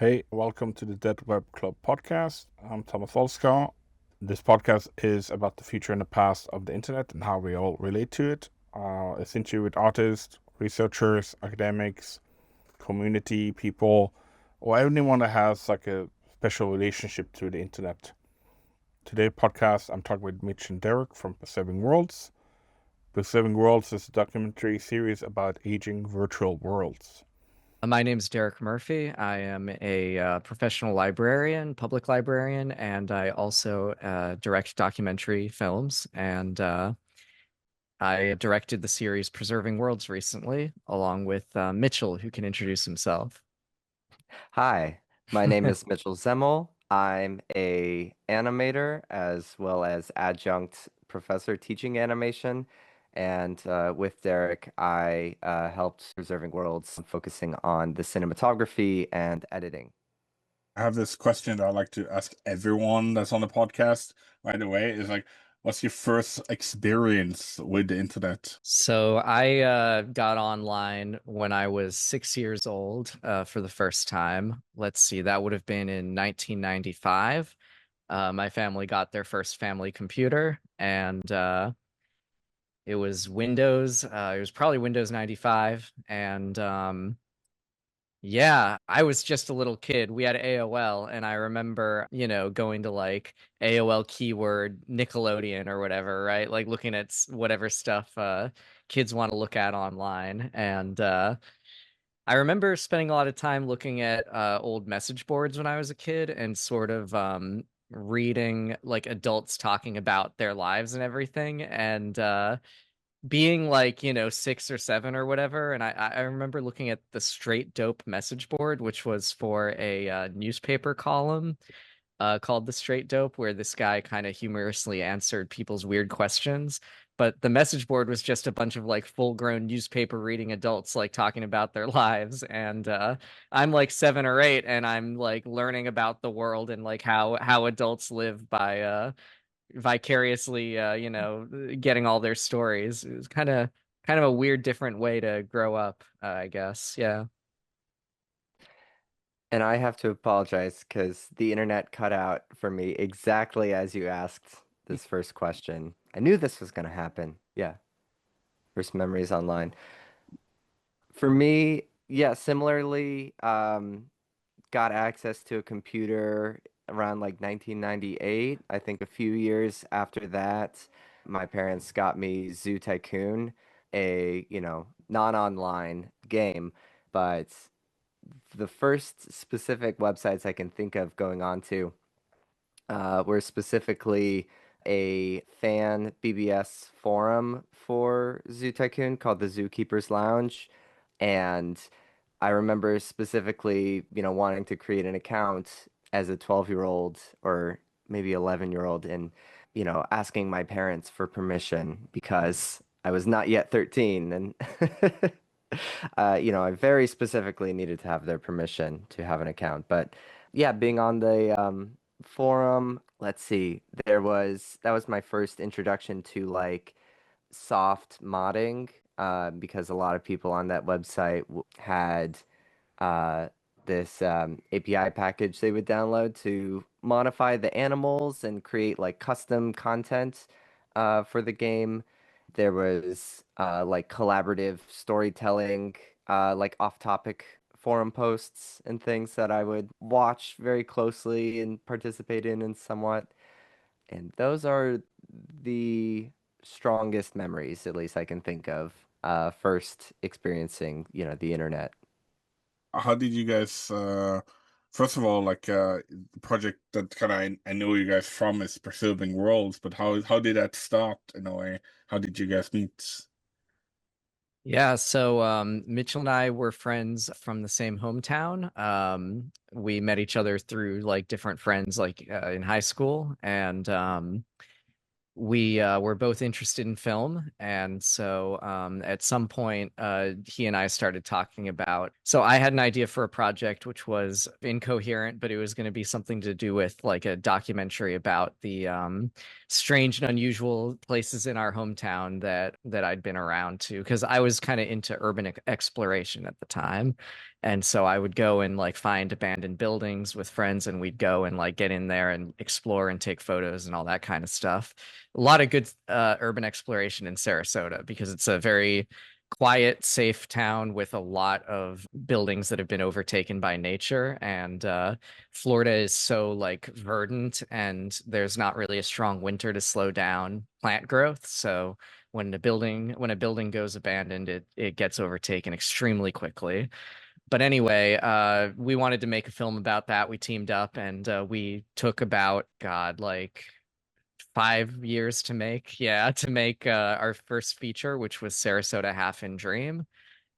Hey, welcome to the Dead Web Club podcast. I'm Thomas Volskar. This podcast is about the future and the past of the internet and how we all relate to it. It's interview with artists, researchers, academics, community people, or anyone that has like a special relationship to the internet. Today's podcast, I'm talking with Mitch and Derek from Preserving Worlds. Preserving Worlds is a documentary series about aging virtual worlds. My name is Derek Murphy. I am a professional librarian, public librarian, and I also direct documentary films. And I directed the series Preserving Worlds recently, along with Mitchell, who can introduce himself. Hi, my name is Mitchell Zemil. I'm a animator as well as adjunct professor teaching animation. And with Derek, I helped Preserving Worlds, focusing on the cinematography and editing. I have this question that I like to ask everyone that's on the podcast right away is like, what's your first experience with the internet? So I got online when I was 6 years old for the first time. Let's see, that would have been in 1995. My family got their first family computer, and it was Windows. It was probably Windows 95. And yeah, I was just a little kid. We had AOL, and I remember, going to like AOL keyword Nickelodeon or whatever, right? Like looking at whatever stuff kids want to look at online. And I remember spending a lot of time looking at old message boards when I was a kid and sort of reading like adults talking about their lives and everything. And being like, 6 or 7 or whatever. And I remember looking at the Straight Dope message board, which was for a newspaper column called The Straight Dope, where this guy kind of humorously answered people's weird questions. But the message board was just a bunch of like full grown newspaper reading adults like talking about their lives. And I'm like 7 or 8 and I'm like learning about the world and like how adults live by vicariously getting all their stories. It was kind of a weird different way to grow up, I guess. Yeah. And I have to apologize because the internet cut out for me exactly as you asked this first question. I knew this was going to happen. Yeah, first memories online. For me, yeah, similarly, got access to a computer around like 1998. I think a few years after that, my parents got me Zoo Tycoon, a, non-online game, but the first specific websites I can think of going on to were specifically a fan BBS forum for Zoo Tycoon called the Zookeeper's Lounge. And I remember specifically, wanting to create an account as a 12-year-old or maybe 11-year-old and, asking my parents for permission because I was not yet 13 and I very specifically needed to have their permission to have an account. But yeah, being on the forum, let's see, that was my first introduction to like soft modding, because a lot of people on that website had uh, this API package they would download to modify the animals and create like custom content for the game. There was like collaborative storytelling, like off-topic forum posts and things that I would watch very closely and participate in somewhat. And those are the strongest memories, at least I can think of, first experiencing, the internet. How did you guys, first of all, like the project that kind of I know you guys from is Preserving Worlds, but how did that start in a way? How did you guys meet? Yeah, so Mitchell and I were friends from the same hometown. We met each other through like different friends like in high school, and we were both interested in film, and so at some point he and I started talking about, so I had an idea for a project which was incoherent, but it was going to be something to do with like a documentary about the strange and unusual places in our hometown that I'd been around to, because I was kind of into urban exploration at the time. And so I would go and like find abandoned buildings with friends, and we'd go and like get in there and explore and take photos and all that kind of stuff. A lot of good urban exploration in Sarasota because it's a very quiet, safe town with a lot of buildings that have been overtaken by nature. And Florida is so like verdant, and there's not really a strong winter to slow down plant growth. So when a building goes abandoned, it gets overtaken extremely quickly. But anyway, we wanted to make a film about that. We teamed up, and we took about, God, like 5 years to make. Yeah, to make our first feature, which was Sarasota Half in Dream.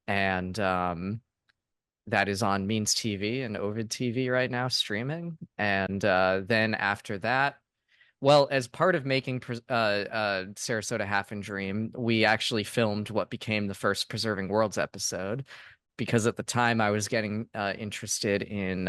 And that is on Means TV and Ovid TV right now, streaming. And then after that, well, as part of making Sarasota Half in Dream, we actually filmed what became the first Preserving Worlds episode, because at the time I was getting interested in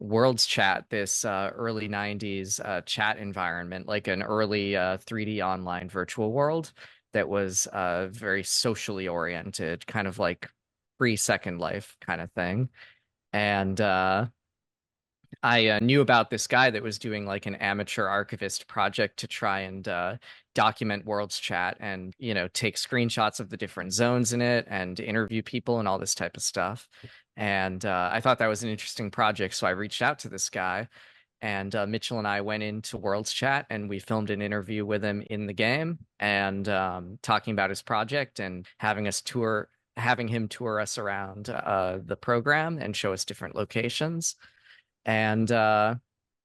WorldsChat, this early 90s chat environment, like an early 3D online virtual world that was very socially oriented, kind of like pre-Second Life kind of thing. And I knew about this guy that was doing like an amateur archivist project to try and document WorldsChat and, take screenshots of the different zones in it and interview people and all this type of stuff. And I thought that was an interesting project. So I reached out to this guy, and Mitchell and I went into WorldsChat and we filmed an interview with him in the game, and talking about his project and having him tour us around the program and show us different locations. And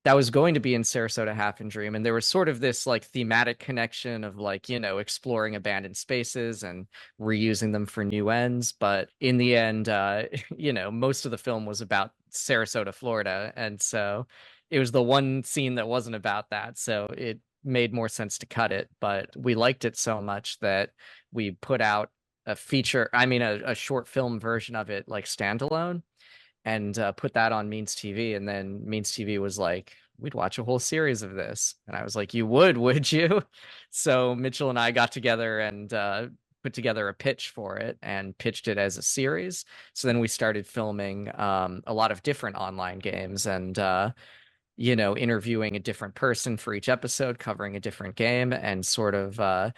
that was going to be in Sarasota Half in Dream, and there was sort of this like thematic connection of like, exploring abandoned spaces and reusing them for new ends. But in the end, most of the film was about Sarasota, Florida, and so it was the one scene that wasn't about that, so it made more sense to cut it. But we liked it so much that we put out a short film version of it, like standalone, and put that on Means TV. And then Means TV was like, we'd watch a whole series of this. And I was like, you would you? So Mitchell and I got together and put together a pitch for it and pitched it as a series. So then we started filming a lot of different online games, and interviewing a different person for each episode, covering a different game, and sort of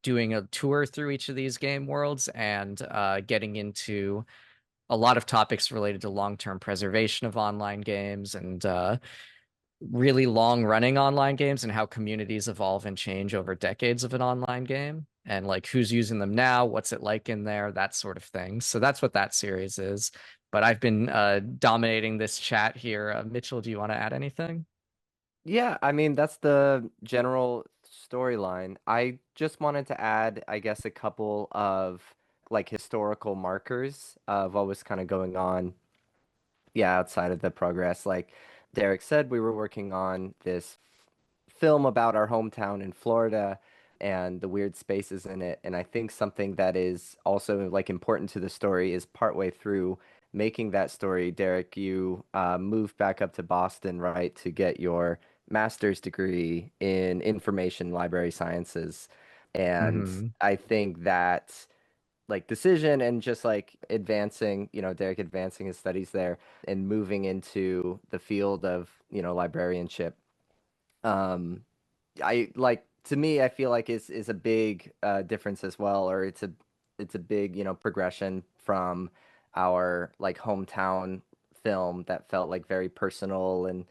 doing a tour through each of these game worlds, and getting into a lot of topics related to long-term preservation of online games, and really long-running online games, and how communities evolve and change over decades of an online game, and like who's using them now, what's it like in there, that sort of thing. So that's what that series is. But I've been dominating this chat here. Mitchell, do you want to add anything? Yeah, I mean, that's the general storyline. I just wanted to add, I guess, a couple of like historical markers of what was kind of going on, yeah, outside of the progress. Like Derek said, we were working on this film about our hometown in Florida and the weird spaces in it. And I think something that is also like important to the story is partway through making that story, Derek, you moved back up to Boston, right, to get your master's degree in information library sciences. And Hmm. I think that like decision and just like advancing, Derek advancing his studies there and moving into the field of, librarianship. Um, I like to me, I feel like is a big difference as well, or it's a big, progression from our like hometown film that felt like very personal and,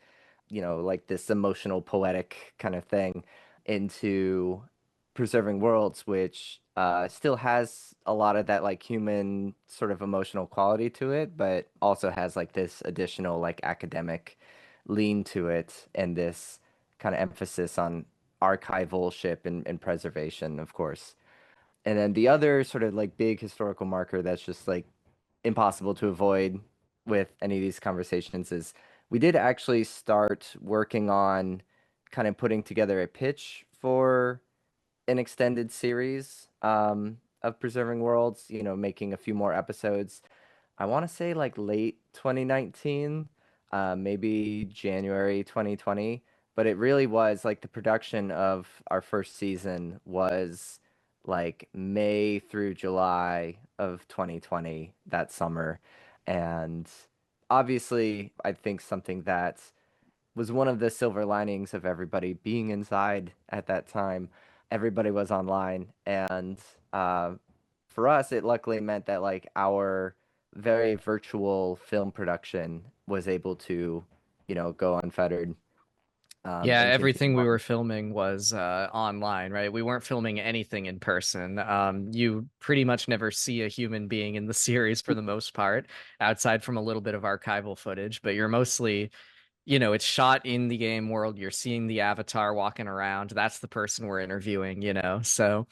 like this emotional poetic kind of thing into Preserving Worlds, which still has a lot of that like human sort of emotional quality to it, but also has like this additional like academic lean to it and this kind of emphasis on archivalship and preservation, of course. And then the other sort of like big historical marker that's just like impossible to avoid with any of these conversations is we did actually start working on kind of putting together a pitch for an extended series of Preserving Worlds, making a few more episodes. I want to say like late 2019, maybe January 2020, but it really was like the production of our first season was like May through July of 2020 that summer. And obviously, I think something that was one of the silver linings of everybody being inside at that time. Everybody was online, and uh, for us, it luckily meant that like our very virtual film production was able to, go unfettered Yeah, and everything continue we on. were filming was online, right? We weren't filming anything in person. You pretty much never see a human being in the series for the most part, outside from a little bit of archival footage, but you're mostly, it's shot in the game world. You're seeing the avatar walking around. That's the person we're interviewing. So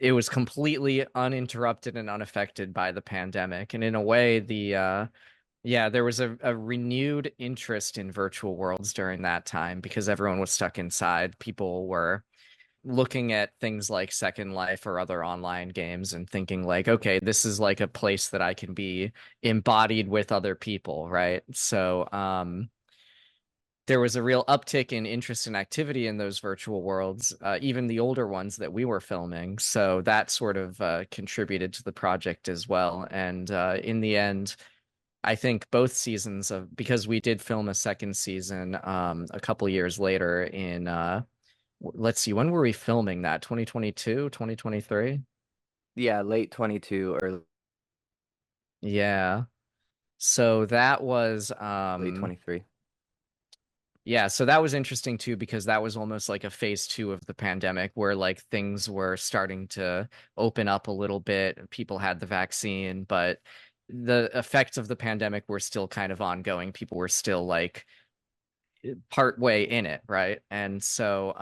it was completely uninterrupted and unaffected by the pandemic. And in a way, yeah, there was a renewed interest in virtual worlds during that time because everyone was stuck inside. People were looking at things like Second Life or other online games and thinking like, okay, this is like a place that I can be embodied with other people, right? So, there was a real uptick in interest and activity in those virtual worlds, even the older ones that we were filming. So that sort of contributed to the project as well. And in the end, I think both seasons of because we did film a second season a couple years later in let's see, when were we filming that? 2022, 2023? Yeah, late 22, early Yeah. So that was 23. yeah, so that was interesting too because that was almost like a phase two of the pandemic where like things were starting to open up a little bit. People had the vaccine, but the effects of the pandemic were still kind of ongoing. People were still like part way in it, right? And so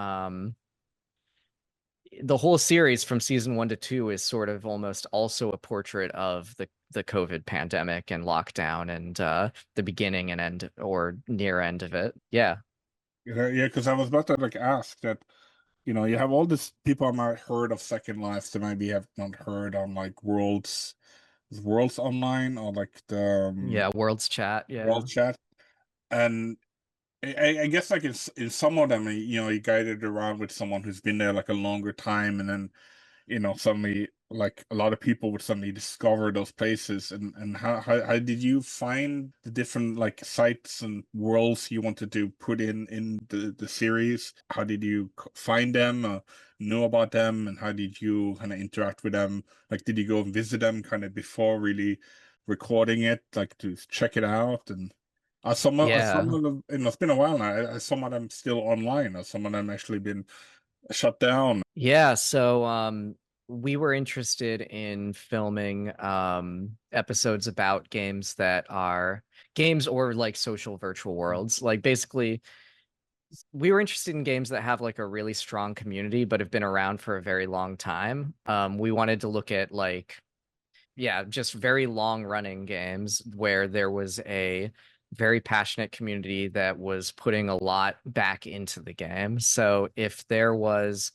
the whole series from season 1 to 2 is sort of almost also a portrait of the COVID pandemic and lockdown and the beginning and end or near end of it. Yeah. Yeah, because I was about to like ask that, you have all these people I might heard of Second Life that maybe have not heard on like Worlds Online or like the Yeah, WorldsChat. Yeah. World Chat. And I guess like in some of them, you guided around with someone who's been there like a longer time, and then suddenly like a lot of people would suddenly discover those places. And how did you find the different like sites and worlds you wanted to put in the series? How did you find them, know about them, and how did you kind of interact with them? Like, did you go and visit them kind of before really recording it, like to check it out? And some Yeah. of them, it's been a while now. Some of them still online, or some of them actually been shut down. Yeah, so we were interested in filming episodes about games that are games or like social virtual worlds. Like basically we were interested in games that have like a really strong community but have been around for a very long time. We wanted to look at like yeah, just very long running games where there was a very passionate community that was putting a lot back into the game. So if there was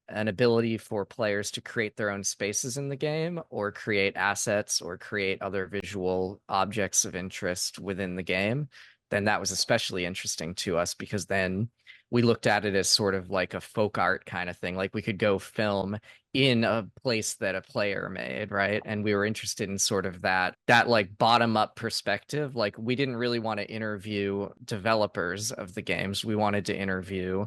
an ability for players to create their own spaces in the game or create assets or create other visual objects of interest within the game, then that was especially interesting to us because then we looked at it as sort of like a folk art kind of thing. Like we could go film in a place that a player made, right? And we were interested in sort of that like bottom up perspective. Like we didn't really want to interview developers of the games. We wanted to interview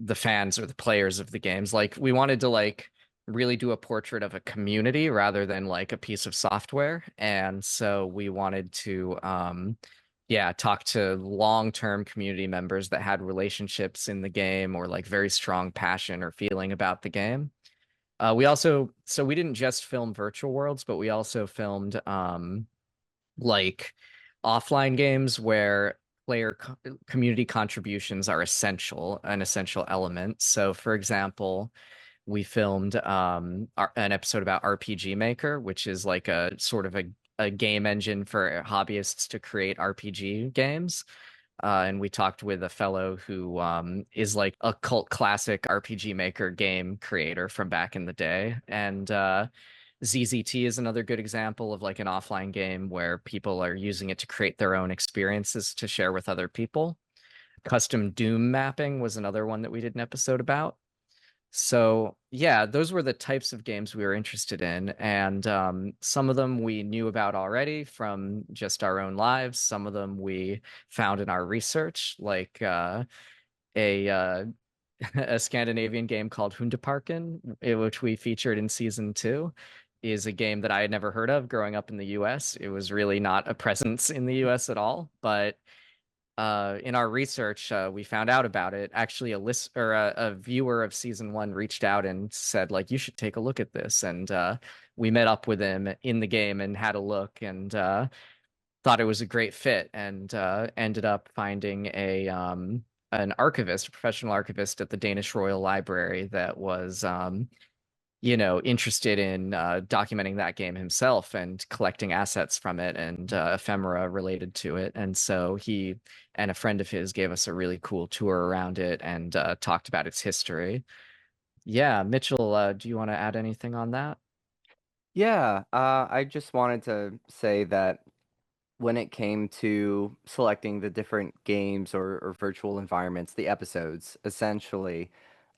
the fans or the players of the games. Like we wanted to like really do a portrait of a community rather than like a piece of software. And so we wanted to yeah, talk to long-term community members that had relationships in the game or like very strong passion or feeling about the game. We also so we didn't just film virtual worlds, but we also filmed like offline games where community contributions are an essential element. So, for example, we filmed an episode about RPG Maker, which is like a sort of a game engine for hobbyists to create RPG games. And we talked with a fellow who is like a cult classic RPG Maker game creator from back in the day. And ZZT is another good example of like an offline game where people are using it to create their own experiences to share with other people. Custom Doom mapping was another one that we did an episode about. So yeah, those were the types of games we were interested in, and some of them we knew about already from just our own lives. Some of them we found in our research, like a a Scandinavian game called Hundeparken, which we featured in season 2, is a game that I had never heard of growing up in the US. It was really not a presence in the US at all, but in our research, we found out about it. Actually, a viewer of season 1 reached out and said, like, you should take a look at this. And we met up with him in the game and had a look, and thought it was a great fit, and ended up finding an archivist, a professional archivist at the Danish Royal Library that was interested in documenting that game himself and collecting assets from it and ephemera related to it. And so he and a friend of his gave us a really cool tour around it and talked about its history. Yeah, Mitchell, do you want to add anything on that? Yeah, I just wanted to say that when it came to selecting the different games or virtual environments, the episodes, essentially,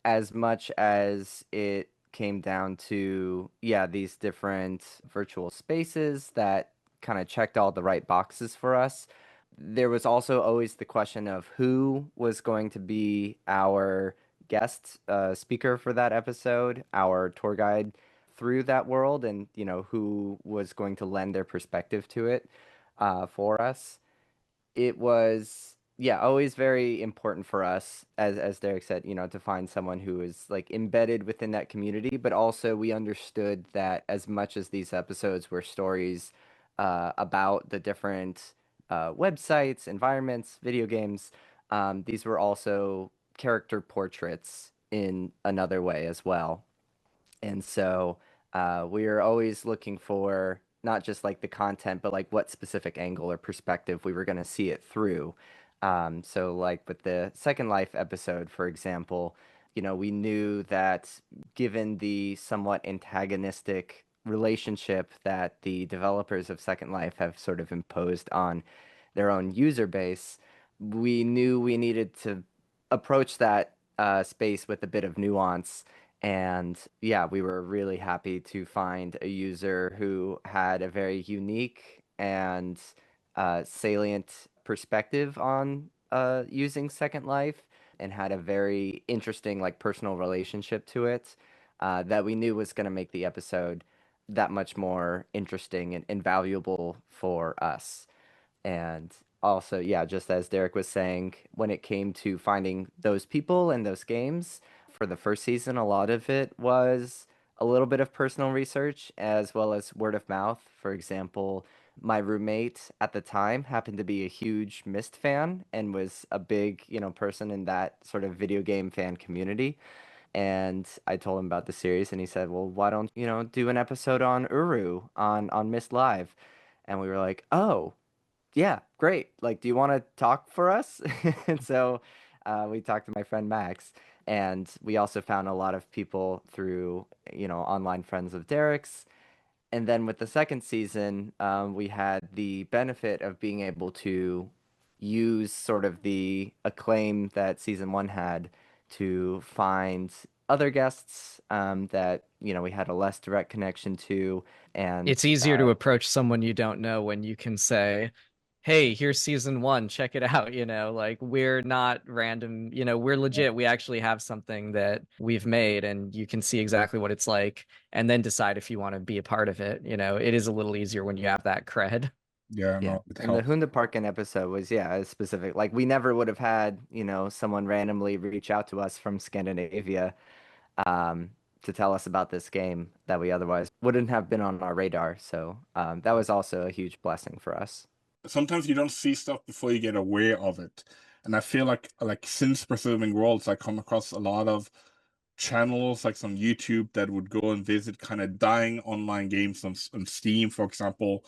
as much as it came down to, yeah, these different virtual spaces that kind of checked all the right boxes for us, there was also always the question of who was going to be our guest speaker for that episode, our tour guide through that world, and, who was going to lend their perspective to it for us. It was, yeah, always very important for us, as Derek said, to find someone who is like embedded within that community, but also we understood that as much as these episodes were stories about the different websites, environments, video games, these were also character portraits in another way as well. And so we are always looking for not just like the content, but like what specific angle or perspective we were going to see it through. So, like with the Second Life episode, for example, we knew that given the somewhat antagonistic relationship that the developers of Second Life have sort of imposed on their own user base, we knew we needed to approach that space with a bit of nuance. And yeah, we were really happy to find a user who had a very unique and salient perspective on using Second Life and had a very interesting, like, personal relationship to it that we knew was going to make the episode that much more interesting and valuable for us. And also, yeah, just as Derek was saying, when it came to finding those people and those games for the first season, a lot of it was a little bit of personal research as well as word of mouth. For example, my roommate at the time happened to be a huge Myst fan and was a big, person in that sort of video game fan community. And I told him about the series, and he said, "Well, why don't do an episode on Uru on Myst Live?" And we were like, "Oh, yeah, great. Like, do you want to talk for us?" And so we talked to my friend Max, and we also found a lot of people through, online friends of Derek's. And then with the second season, we had the benefit of being able to use sort of the acclaim that season 1 had to find other guests that, we had a less direct connection to. And It's easier to approach someone you don't know when you can say, hey, here's season 1, check it out. Like, we're not random, we're legit. We actually have something that we've made, and you can see exactly what it's like and then decide if you want to be a part of it. It is a little easier when you have that cred. Yeah, yeah. no, it And the helps. Hundeparken episode was, yeah, a specific. Like, we never would have had, someone randomly reach out to us from Scandinavia um, to tell us about this game that we otherwise wouldn't have been on our radar. So that was also a huge blessing for us. Sometimes you don't see stuff before you get aware of it. And I feel like since Preserving Worlds, I come across a lot of channels like on YouTube that would go and visit kind of dying online games on Steam, for example.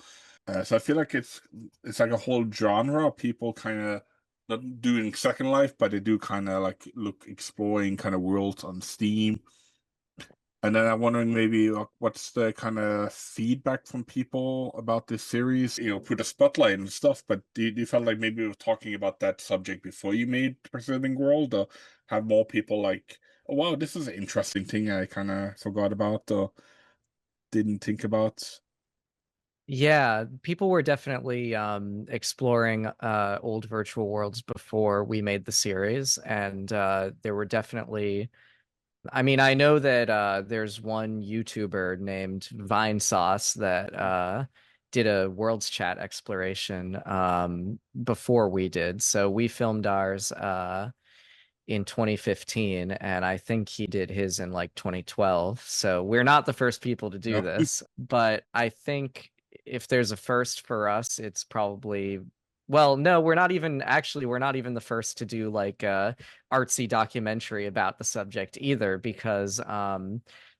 So I feel like it's like a whole genre of people kind of not doing Second Life, but they do kind of like exploring kind of worlds on Steam. And then I'm wondering maybe what's the kind of feedback from people about this series? Put a spotlight and stuff, but do you feel like maybe we were talking about that subject before you made Preserving World, or have more people like Oh, wow, this is an interesting thing I kind of forgot about or didn't think about. Yeah, people were definitely exploring old virtual worlds before we made the series, and there were definitely. I mean, I know that there's one YouTuber named Vine Sauce that did a Worlds Chat exploration before we did. So we filmed ours in 2015, and I think he did his in like 2012. So we're not the first people to do No. this, but I think if there's a first for us, it's probably well, no, we're not even the first to do like a artsy documentary about the subject either, because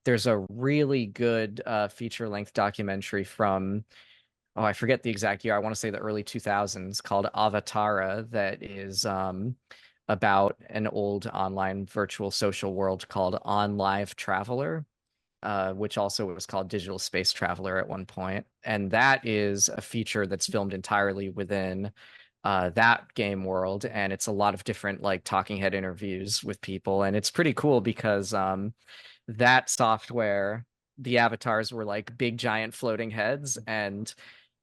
there's a really good feature-length documentary from oh, I forget the exact year. I want to say the early 2000s called Avatara that is about an old online virtual social world called On Live Traveler, which also was called Digital Space Traveler at one point. And that is a feature that's filmed entirely within that game world. And it's a lot of different like talking head interviews with people. And it's pretty cool because that software, the avatars were like big giant floating heads, and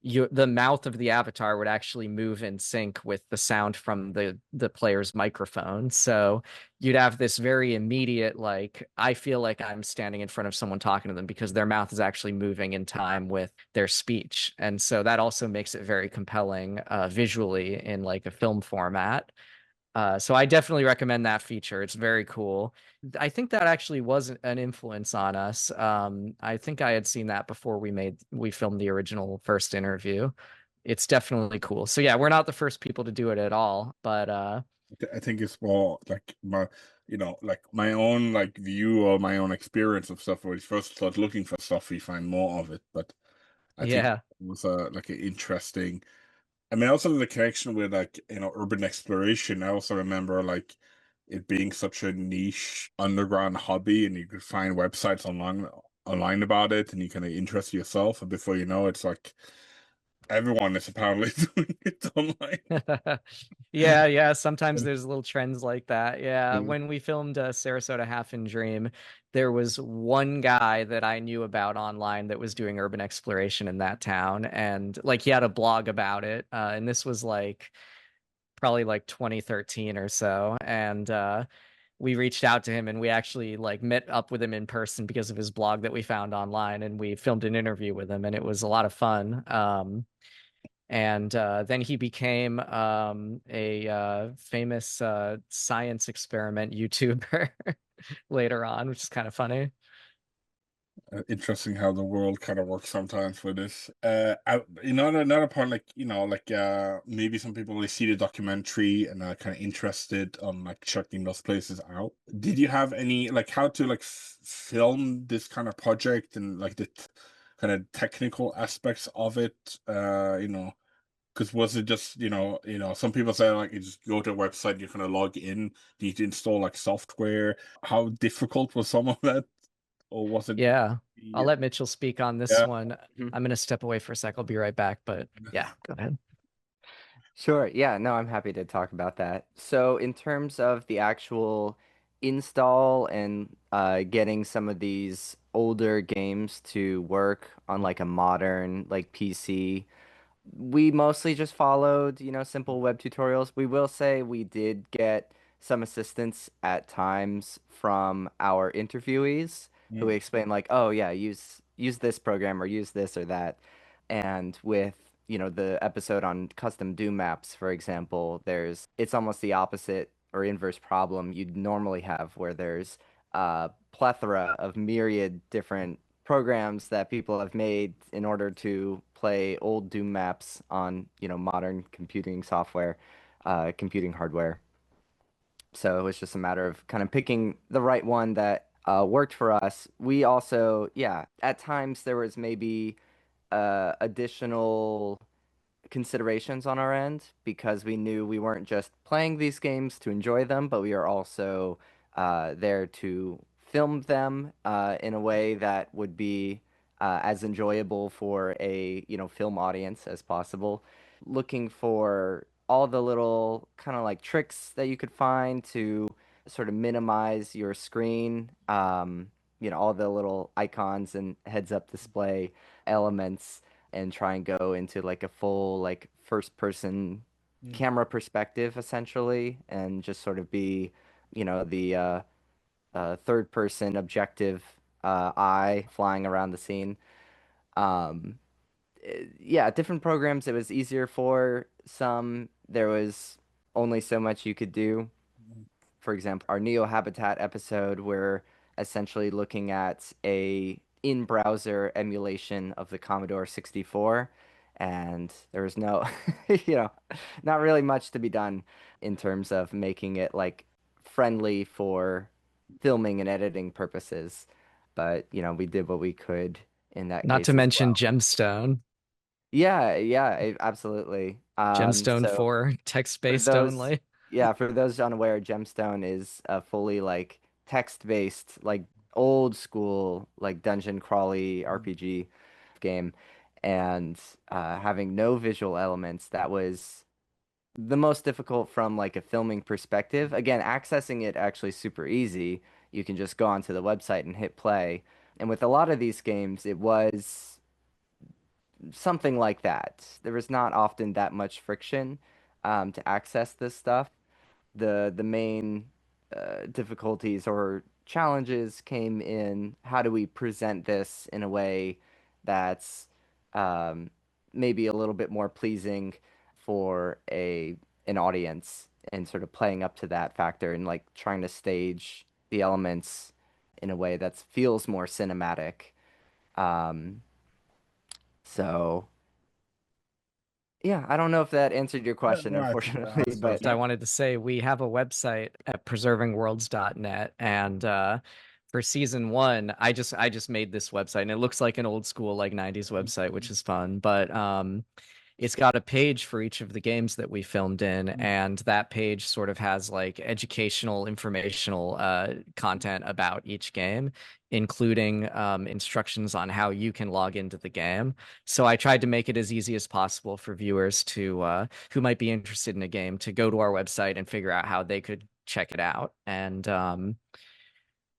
the mouth of the avatar would actually move in sync with the sound from the player's microphone. So you'd have this very immediate like I feel like I'm standing in front of someone talking to them because their mouth is actually moving in time with their speech. And so that also makes it very compelling visually in like a film format. So I definitely recommend that feature. It's very cool. I think that actually was an influence on us. I think I had seen that before we filmed the original first interview. It's definitely cool. So yeah, we're not the first people to do it at all, but I think it's more like like my own like view or my own experience of stuff. When you first start looking for stuff, you find more of it. But I think yeah. it was like an interesting. I mean, also the connection with like urban exploration. I also remember like it being such a niche underground hobby, and you could find websites online about it, and you kind of interest yourself, and before you know, it's like everyone is apparently doing it online. Yeah, yeah. Sometimes there's little trends like that. Yeah. Mm. When we filmed Sarasota Half in Dream, there was one guy that I knew about online that was doing urban exploration in that town. And like he had a blog about it. And this was like probably like 2013 or so. And we reached out to him and we actually like met up with him in person because of his blog that we found online. And we filmed an interview with him and it was a lot of fun. And then he became a famous science experiment YouTuber later on, which is kind of funny. Interesting how the world kind of works sometimes with this. Another point, like maybe some people they see the documentary and are kind of interested on like checking those places out. Did you have any like how to like film this kind of project and like the kind of technical aspects of it? Because was it just some people say like you just go to a website, you kind of log in, you need to install like software. How difficult was some of that, or was it? Yeah. I'll Yeah. let Mitchell speak on this Yeah. one. Mhm. I'm going to step away for a sec. I'll be right back. But yeah, go ahead. Sure. Yeah, no, I'm happy to talk about that. So, in terms of the actual install and getting some of these older games to work on like a modern like PC, we mostly just followed, simple web tutorials. We will say we did get some assistance at times from our interviewees who Mm. explain like, oh yeah, use this program or use this or that. And with, the episode on custom Doom maps, for example, it's almost the opposite or inverse problem you'd normally have where there's a plethora of myriad different programs that people have made in order to play old Doom maps on, modern computing software, computing hardware. So it was just a matter of kind of picking the right one that worked for us. We also, yeah, at times there was maybe additional considerations on our end because we knew we weren't just playing these games to enjoy them, but we are also there to film them in a way that would be as enjoyable for a film audience as possible. Looking for all the little kind of like tricks that you could find to sort of minimize your screen, all the little icons and heads-up display elements, and try and go into like a full like first-person Mm. camera perspective essentially, and just sort of be, the third-person objective eye flying around the scene. Um, yeah, different programs, it was easier for some. There was only so much you could do. For example, our Neo Habitat episode, we're essentially looking at a in-browser emulation of the Commodore 64, and there was no, you know, not really much to be done in terms of making it like friendly for filming and editing purposes. But, we did what we could in that Not to case as mention well. Gemstone. Yeah, yeah, absolutely. Gemstone So 4, for text-based those, only. yeah, for those unaware, Gemstone is a fully like text-based, like old school, like dungeon crawly RPG game, and having no visual elements, that was the most difficult from like a filming perspective. Again, accessing it actually super easy. You can just go onto the website and hit play. And with a lot of these games, it was something like that. There was not often that much friction to access this stuff. The main difficulties or challenges came in how do we present this in a way that's um, maybe a little bit more pleasing for an audience, and sort of playing up to that factor, and like trying to stage the elements in a way that feels more cinematic. Um, so. Yeah, I don't know if that answered your Yeah, question, no, I think that unfortunately, but answers I it. wanted to say we have a website at preservingworlds.net, and for season 1, I just made this website, and it looks like an old school like 90s website, which is fun. But it's got a page for each of the games that we filmed in, and that page sort of has like educational, informational content about each game, including instructions on how you can log into the game. So I tried to make it as easy as possible for viewers to who might be interested in a game to go to our website and figure out how they could check it out. And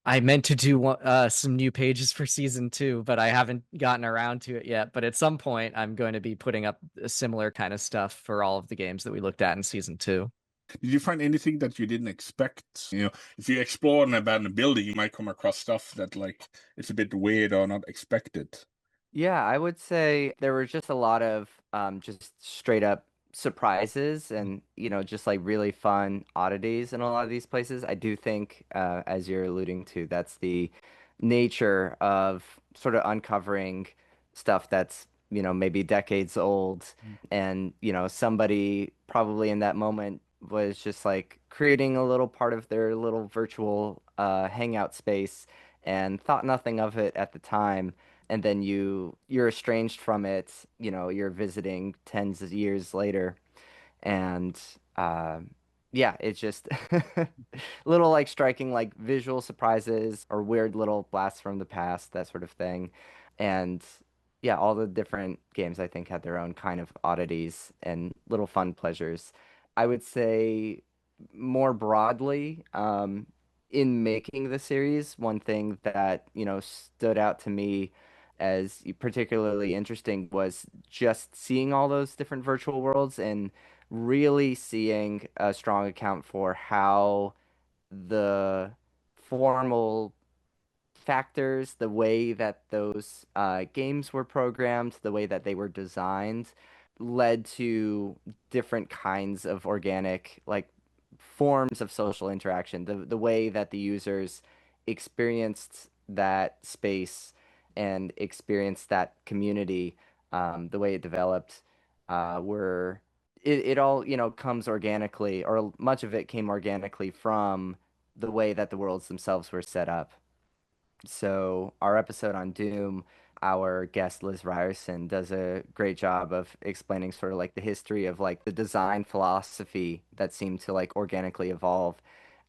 I meant to do some new pages for season 2, but I haven't gotten around to it yet. But at some point, I'm going to be putting up a similar kind of stuff for all of the games that we looked at in season 2. Did you find anything that you didn't expect? If you explore an abandoned building, you might come across stuff that like it's a bit weird or not expected. yeah, I would say there were just a lot of just straight up surprises, and just like really fun oddities in a lot of these places. I do think, as you're alluding to, that's the nature of sort of uncovering stuff that's maybe decades old, and somebody probably in that moment was just like creating a little part of their little virtual hangout space, and thought nothing of it at the time, and then you're estranged from it, you're visiting tens of years later, and yeah, it's just little like striking like visual surprises or weird little blasts from the past, that sort of thing. And yeah, all the different games I think had their own kind of oddities and little fun pleasures. I would say more broadly, in making the series, one thing that, stood out to me as particularly interesting was just seeing all those different virtual worlds, and really seeing a strong account for how the formal factors, the way that those games were programmed, the way that they were designed, led to different kinds of organic, like forms of social interaction. The way that the users experienced that space and experienced that community, the way it developed, were it all, comes organically, or much of it came organically from the way that the worlds themselves were set up. So our episode on Doom, our guest Liz Ryerson does a great job of explaining sort of like the history of like the design philosophy that seemed to like organically evolve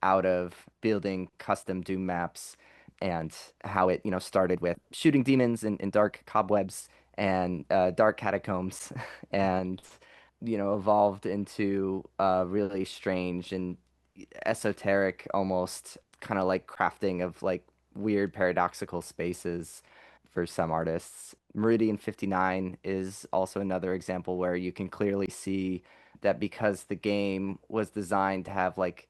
out of building custom Doom maps, and how it, started with shooting demons in dark cobwebs and dark catacombs, and evolved into really strange and esoteric, almost kind of like crafting of like weird paradoxical spaces for some artists. Meridian 59 is also another example where you can clearly see that because the game was designed to have like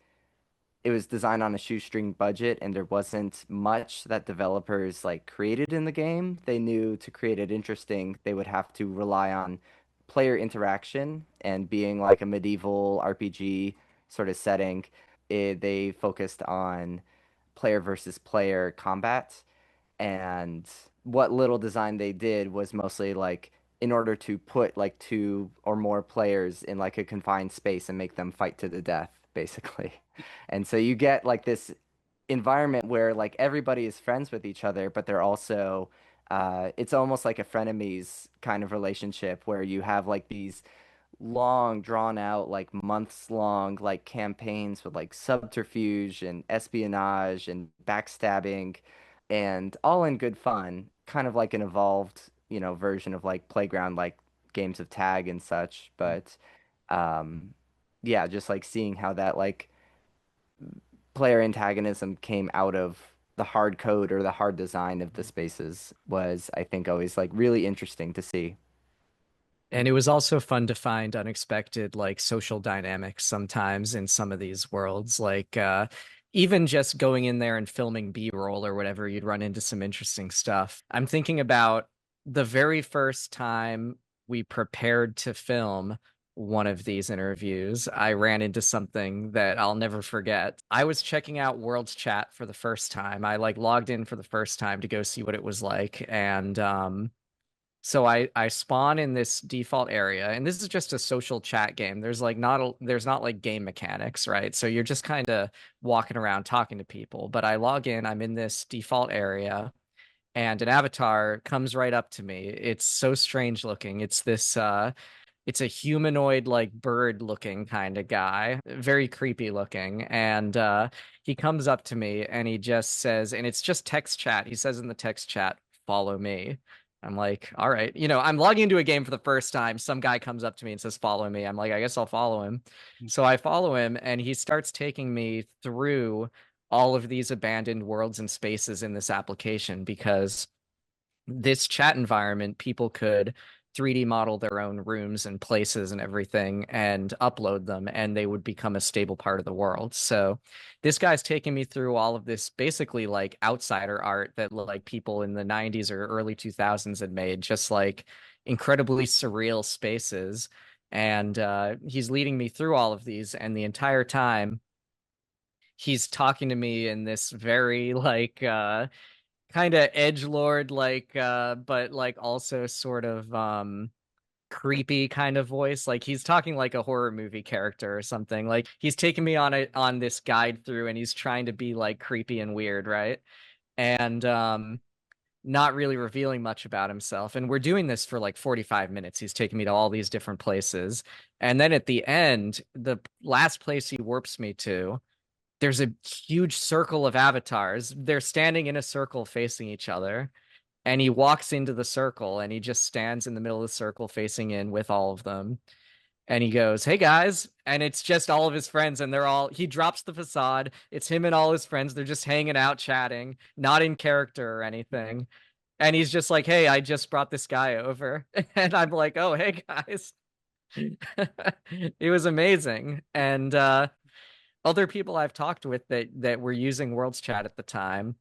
it was designed on a shoestring budget and there wasn't much that developers like created in the game. They knew to create it interesting, they would have to rely on player interaction and being like a medieval RPG sort of setting. They focused on player versus player combat and what little design they did was mostly like in order to put like two or more players in like a confined space and make them fight to the death, basically. And so you get like this environment where like everybody is friends with each other, but they're also it's almost like a frenemies kind of relationship where you have like these long drawn out like months long like campaigns with like subterfuge and espionage and backstabbing and all in good fun, kind of like an evolved, version of like playground like games of tag and such. But um yeah, just like seeing how that like player antagonism came out of the hard code or the hard design of the spaces was, I think, always like really interesting to see. And it was also fun to find unexpected like social dynamics sometimes in some of these worlds. Like even just going in there and filming B-roll or whatever, you'd run into some interesting stuff. I'm thinking about the very first time we prepared to film one of these interviews, I ran into something that I'll never forget. I was checking out WorldsChat for the first time. I like logged in for the first time to go see what it was like. And so I spawn in this default area, and this is just a social chat game. There's not like game mechanics, right? So you're just kind of walking around talking to people. But I log in, I'm in this default area, and an avatar comes right up to me. It's so strange looking. It's a humanoid like bird looking kind of guy, very creepy looking. And he comes up to me and he just says, and it's just text chat. He says in the text chat, "Follow me." I'm like, all right. I'm logging into a game for the first time. Some guy comes up to me and says, "Follow me." I'm like, I guess I'll follow him. So I follow him and he starts taking me through all of these abandoned worlds and spaces in this application because this chat environment, people could 3D model their own rooms and places and everything and upload them, and they would become a stable part of the world. So this guy's taking me through all of this basically like outsider art that like people in the 90s or early 2000s had made, just like incredibly surreal spaces. And he's leading me through all of these, and the entire time he's talking to me in this very like kind of edge lord like but like also sort of creepy kind of voice. Like he's talking like a horror movie character or something. Like he's taking me on this guide through and he's trying to be like creepy and weird, right? And not really revealing much about himself. And we're doing this for like 45 minutes. He's taking me to all these different places. And then at the end, the last place he warps me to, there's a huge circle of avatars. They're standing in a circle facing each other. And he walks into the circle and he just stands in the middle of the circle facing in with all of them. And he goes, "Hey guys." And it's just all of his friends. And he drops the facade. It's him and all his friends. They're just hanging out, chatting, not in character or anything. And he's just like, "Hey, I just brought this guy over." And I'm like, "Oh, hey guys." It was amazing. And other people I've talked with that were using WorldsChat at the time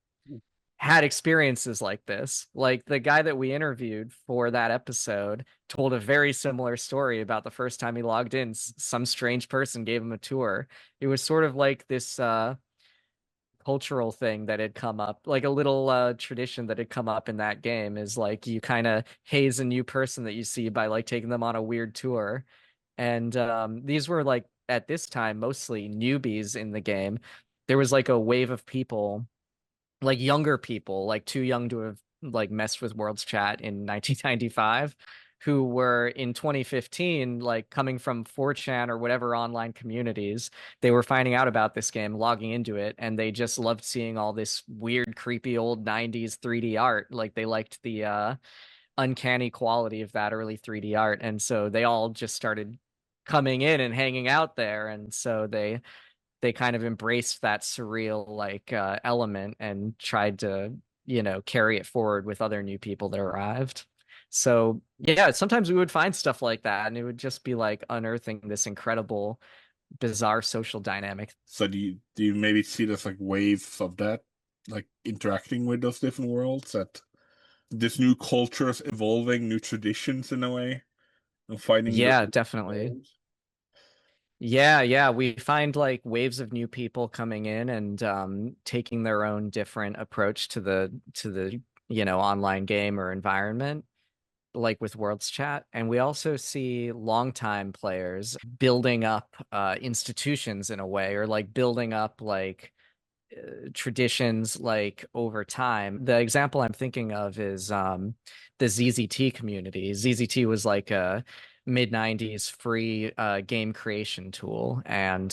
had experiences like this. Like the guy that we interviewed for that episode told a very similar story about the first time he logged in. Some strange person gave him a tour. It was sort of like this cultural thing that had come up, like a little tradition that had come up in that game is like you kind of haze a new person that you see by like taking them on a weird tour. And these were like at this time mostly newbies in the game. There was like a wave of people, like younger people, like too young to have like messed with WorldsChat in 1995, who were in 2015 like coming from 4chan or whatever online communities. They were finding out about this game, logging into it, and they just loved seeing all this weird creepy old 90s 3D art. Like they liked the uncanny quality of that early 3D art, and so they all just started coming in and hanging out there. And so they they kind of embraced that surreal like element and tried to, carry it forward with other new people that arrived. So yeah, sometimes we would find stuff like that, and it would just be like unearthing this incredible, bizarre social dynamic. So do you maybe see this like waves of that, like interacting with those different worlds, that this new cultures evolving, new traditions in a way, and finding Yeah, the definitely. Yeah, we find like waves of new people coming in and taking their own different approach to the online game or environment, like with WorldsChat. And we also see longtime players building up institutions in a way, or like building up like traditions like over time. The example I'm thinking of is the ZZT community. ZZT was like a mid 90s free game creation tool, and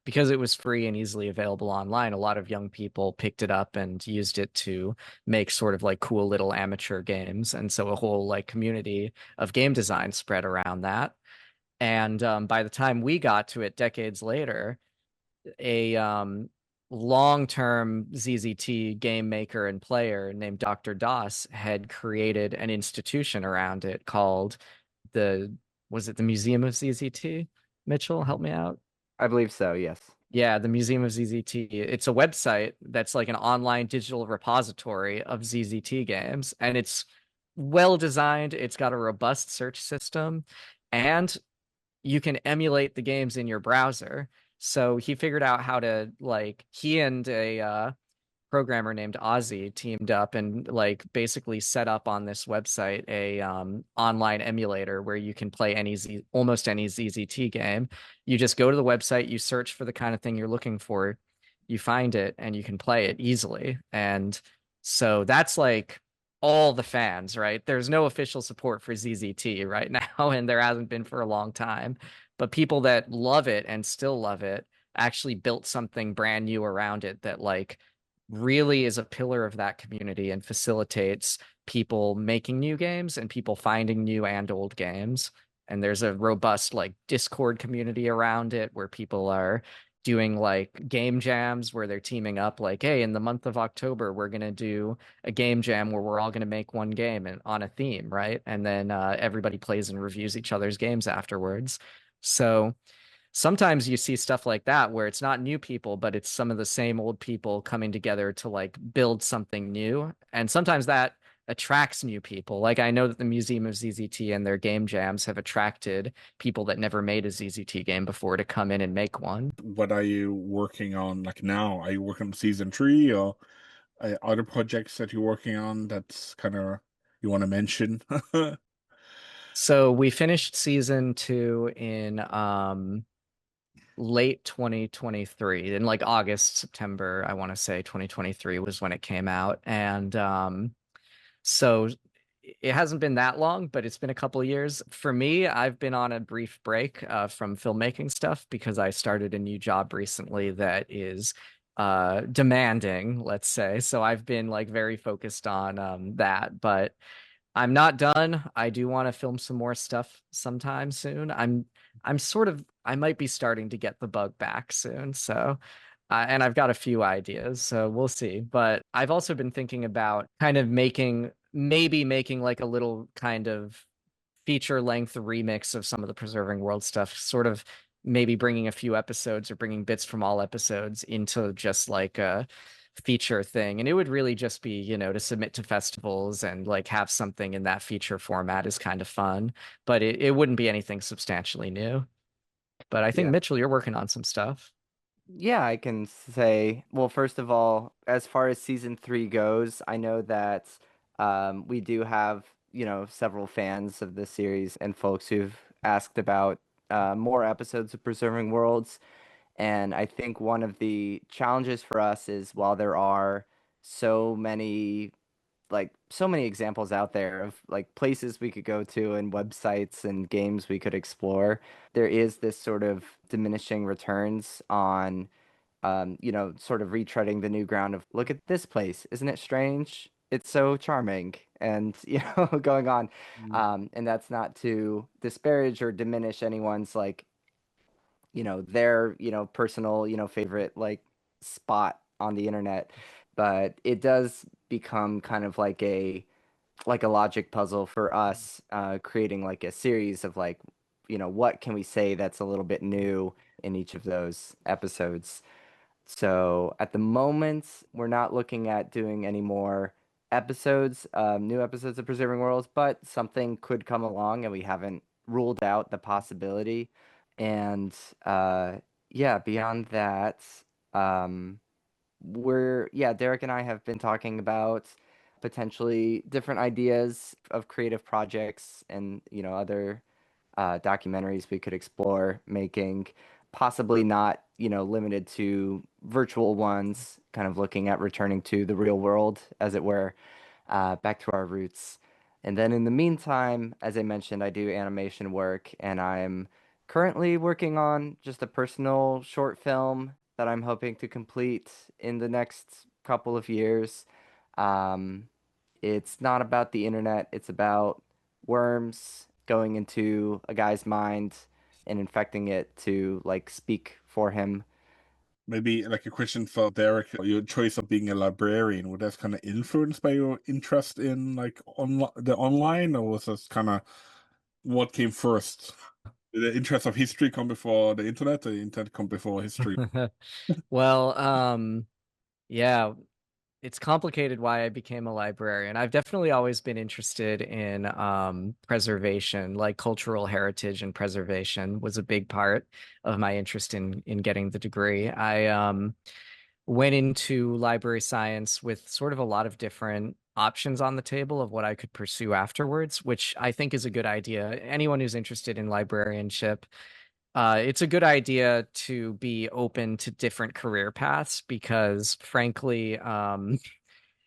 because it was free and easily available online, a lot of young people picked it up and used it to make sort of like cool little amateur games, and so a whole like community of game design spread around that. And by the time we got to it decades later, a long-term ZZT game maker and player named Dr. Doss had created an institution around it called the, was it the Museum of ZZT? Mitchell, help me out. I believe so, yes. Yeah, the Museum of ZZT. It's a website that's like an online digital repository of ZZT games, and it's well designed. It's got a robust search system, and you can emulate the games in your browser. So he figured out how to, like, he and a programmer named Ozzy teamed up and like basically set up on this website a online emulator where you can play almost any ZZT game. You just go to the website, you search for the kind of thing you're looking for, you find it, and you can play it easily. And so that's like all the fans, right? There's no official support for ZZT right now, and there hasn't been for a long time. But people that love it and still love it actually built something brand new around it that like really is a pillar of that community and facilitates people making new games and people finding new and old games. And there's a robust like Discord community around it where people are doing like game jams where they're teaming up like, hey, in the month of October, we're going to do a game jam where we're all going to make one game and on a theme, right? And then everybody plays and reviews each other's games afterwards. So sometimes you see stuff like that where it's not new people, but it's some of the same old people coming together to like build something new. And sometimes that attracts new people. Like I know that the Museum of ZZT and their game jams have attracted people that never made a ZZT game before to come in and make one. What are you working on like now? Are you working on season 3, or other projects that you're working on that's kind of you want to mention? So we finished season 2 in late 2023, in like August, September, I want to say 2023 was when it came out. And so it hasn't been that long, but it's been a couple of years. For me, I've been on a brief break from filmmaking stuff because I started a new job recently that is demanding, let's say. So I've been like very focused on that, but I'm not done. I do want to film some more stuff sometime soon. I'm sort of I might be starting to get the bug back soon. So and I've got a few ideas, so we'll see. But I've also been thinking about kind of maybe making like a little kind of feature length remix of some of the Preserving World stuff, sort of maybe bringing a few episodes or bringing bits from all episodes into just like a feature thing. And it would really just be, to submit to festivals and like have something in that feature format is kind of fun, but it wouldn't be anything substantially new. But I think Yeah. Mitchell, you're working on some stuff. Yeah, I can say, well, first of all, as far as season 3 goes, I know that we do have, several fans of the series and folks who've asked about more episodes of Preserving Worlds. And I think one of the challenges for us is while there are so many so many examples out there of like places we could go to and websites and games we could explore, there is this sort of diminishing returns on sort of retreading the new ground of look at this place, isn't it strange? It's so charming and going on. And that's not to disparage or diminish anyone's like their, personal, favorite like spot on the internet. But it does become kind of like a logic puzzle for us, creating like a series of like, what can we say that's a little bit new in each of those episodes. So at the moment, we're not looking at doing any more episodes, new episodes of Preserving Worlds, but something could come along and we haven't ruled out the possibility. And yeah, beyond that, um, Derek and I have been talking about potentially different ideas of creative projects and, other documentaries we could explore making, possibly not, limited to virtual ones, kind of looking at returning to the real world, as it were, back to our roots. And then in the meantime, as I mentioned, I do animation work, and I'm currently working on just a personal short film that I'm hoping to complete in the next couple of years. Um, it's not about the internet, it's about worms going into a guy's mind and infecting it to like speak for him. Maybe like a question for Derek, your choice of being a librarian, was that kind of influenced by your interest in like the online, or was this kind of what came first? Did the interest of history come before the internet, or the internet come before history? Well, yeah, it's complicated why I became a librarian. I've definitely always been interested in preservation, like cultural heritage and preservation was a big part of my interest in getting the degree. I went into library science with sort of a lot of different options on the table of what I could pursue afterwards, which I think is a good idea. Anyone who's interested in librarianship, it's a good idea to be open to different career paths because, frankly,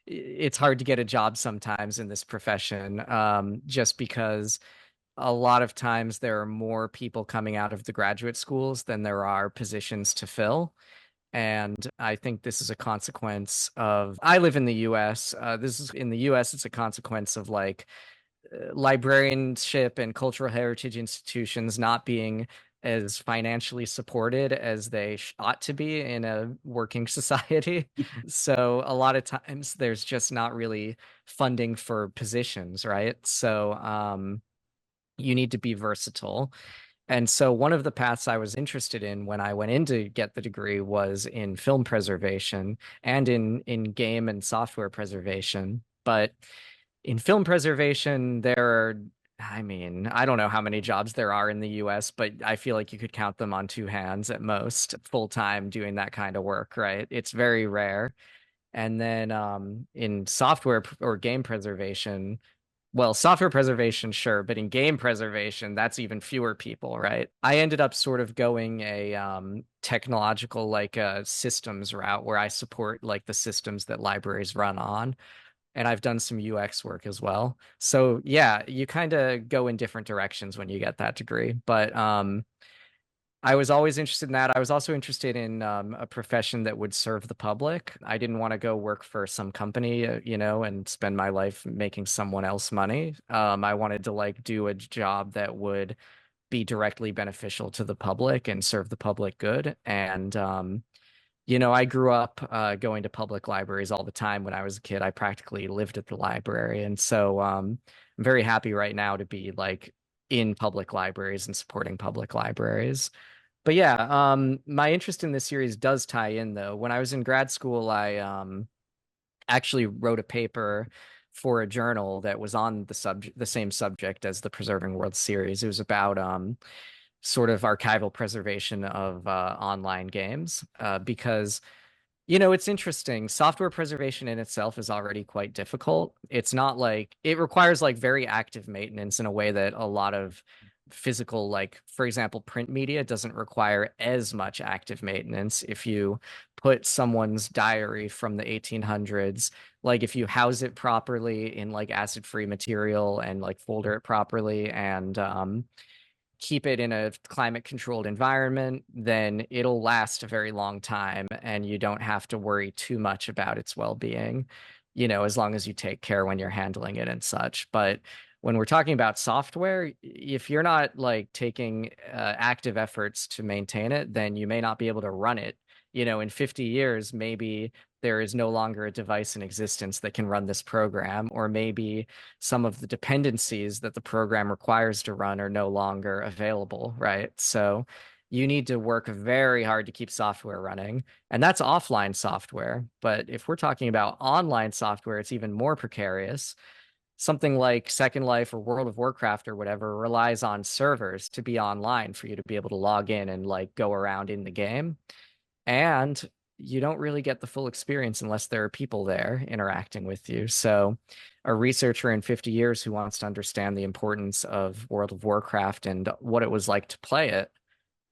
it's hard to get a job sometimes in this profession, just because a lot of times there are more people coming out of the graduate schools than there are positions to fill. And I think this is a consequence of, I live in the US. This is in the US, it's a consequence of like librarianship and cultural heritage institutions not being as financially supported as they ought to be in a working society. So a lot of times there's just not really funding for positions, right? So you need to be versatile. And so one of the paths I was interested in when I went in to get the degree was in film preservation and in game and software preservation. But in film preservation, I mean, I don't know how many jobs there are in the US, but I feel like you could count them on two hands at most, full time doing that kind of work, right? It's very rare. And then in software or game preservation, well, software preservation, sure, but in game preservation, that's even fewer people, right? I ended up sort of going a technological like systems route where I support like the systems that libraries run on, and I've done some UX work as well. So yeah, you kind of go in different directions when you get that degree. But I was always interested in that. I was also interested in a profession that would serve the public. I didn't want to go work for some company, and spend my life making someone else money. I wanted to like do a job that would be directly beneficial to the public and serve the public good. And I grew up going to public libraries all the time when I was a kid. I practically lived at the library, and so I'm very happy right now to be like in public libraries and supporting public libraries. But yeah, my interest in this series does tie in though. When I was in grad school, I actually wrote a paper for a journal that was on the same subject as the Preserving World series. It was about sort of archival preservation of online games, because it's interesting. Software preservation in itself is already quite difficult. It's not like it requires like very active maintenance in a way that a lot of physical, like, for example, print media doesn't require as much active maintenance. If you put someone's diary from the 1800s, like if you house it properly in like acid-free material and like folder it properly and keep it in a climate controlled environment, then it'll last a very long time and you don't have to worry too much about its well-being, as long as you take care when you're handling it and such. But when we're talking about software, if you're not like taking active efforts to maintain it, then you may not be able to run it. In 50 years, maybe there is no longer a device in existence that can run this program, or maybe some of the dependencies that the program requires to run are no longer available, right? So you need to work very hard to keep software running, and that's offline software. But if we're talking about online software, it's even more precarious. Something like Second Life or World of Warcraft or whatever relies on servers to be online for you to be able to log in and like go around in the game. And you don't really get the full experience unless there are people there interacting with you. So a researcher in 50 years who wants to understand the importance of World of Warcraft and what it was like to play it,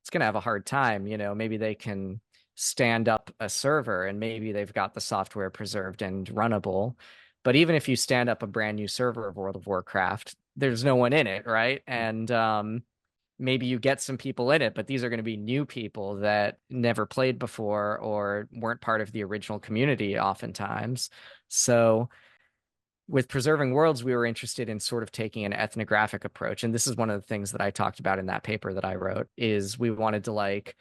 it's going to have a hard time. Maybe they can stand up a server and maybe they've got the software preserved and runnable. But even if you stand up a brand new server of World of Warcraft, there's no one in it, right? And maybe you get some people in it, but these are going to be new people that never played before or weren't part of the original community oftentimes. So with Preserving Worlds, we were interested in sort of taking an ethnographic approach. And this is one of the things that I talked about in that paper that I wrote, is we wanted to like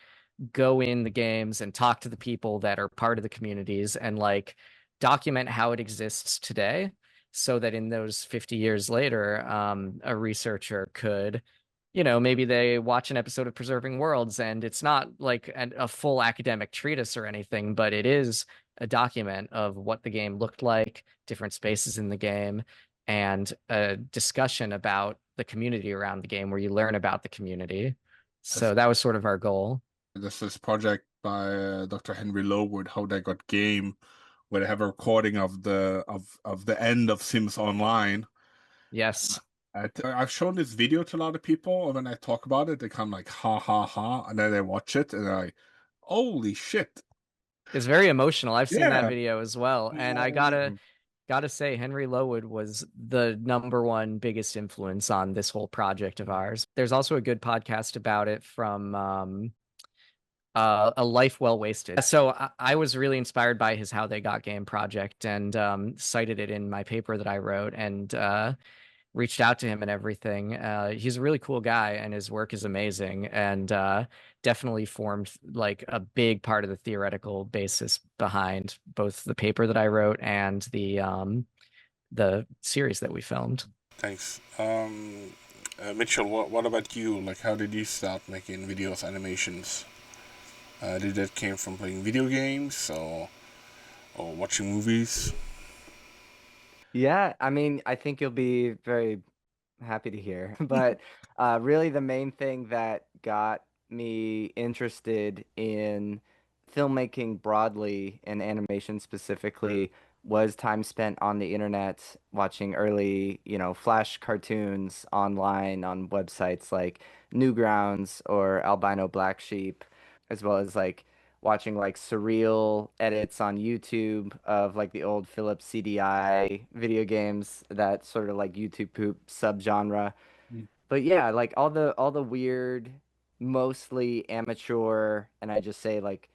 go in the games and talk to the people that are part of the communities and like document how it exists today, so that in those 50 years later, a researcher could, maybe they watch an episode of Preserving Worlds and it's not like a full academic treatise or anything, but it is a document of what the game looked like, different spaces in the game, and a discussion about the community around the game where you learn about the community. So that was sort of our goal. There's this project by Dr. Henry Lowood, How They Got Game, where they have a recording of the end of Sims Online. Yes. I've shown this video to a lot of people, and when I talk about it, they come like, ha, ha, ha, and then they watch it, and they're like, holy shit. It's very emotional. I've seen that Yeah. video as well. And I gotta say, Henry Lowood was the #1 biggest influence on this whole project of ours. There's also a good podcast about it from A Life Well Wasted. So I was really inspired by his How They Got Game project and cited it in my paper that I wrote and reached out to him and everything. He's a really cool guy and his work is amazing and definitely formed like a big part of the theoretical basis behind both the paper that I wrote and the series that we filmed. Thanks. Mitchell, what about you? Like, how did you start making videos, animations? Did that came from playing video games or watching movies? Yeah, I mean, I think you'll be very happy to hear. But really, the main thing that got me interested in filmmaking broadly and animation specifically was time spent on the internet watching early, Flash cartoons online on websites like Newgrounds or Albino Black Sheep, as well as like watching like surreal edits on YouTube of like the old Philips CDI video games, that sort of like YouTube poop subgenre. Mm. But yeah, like all the weird, mostly amateur, and I just say like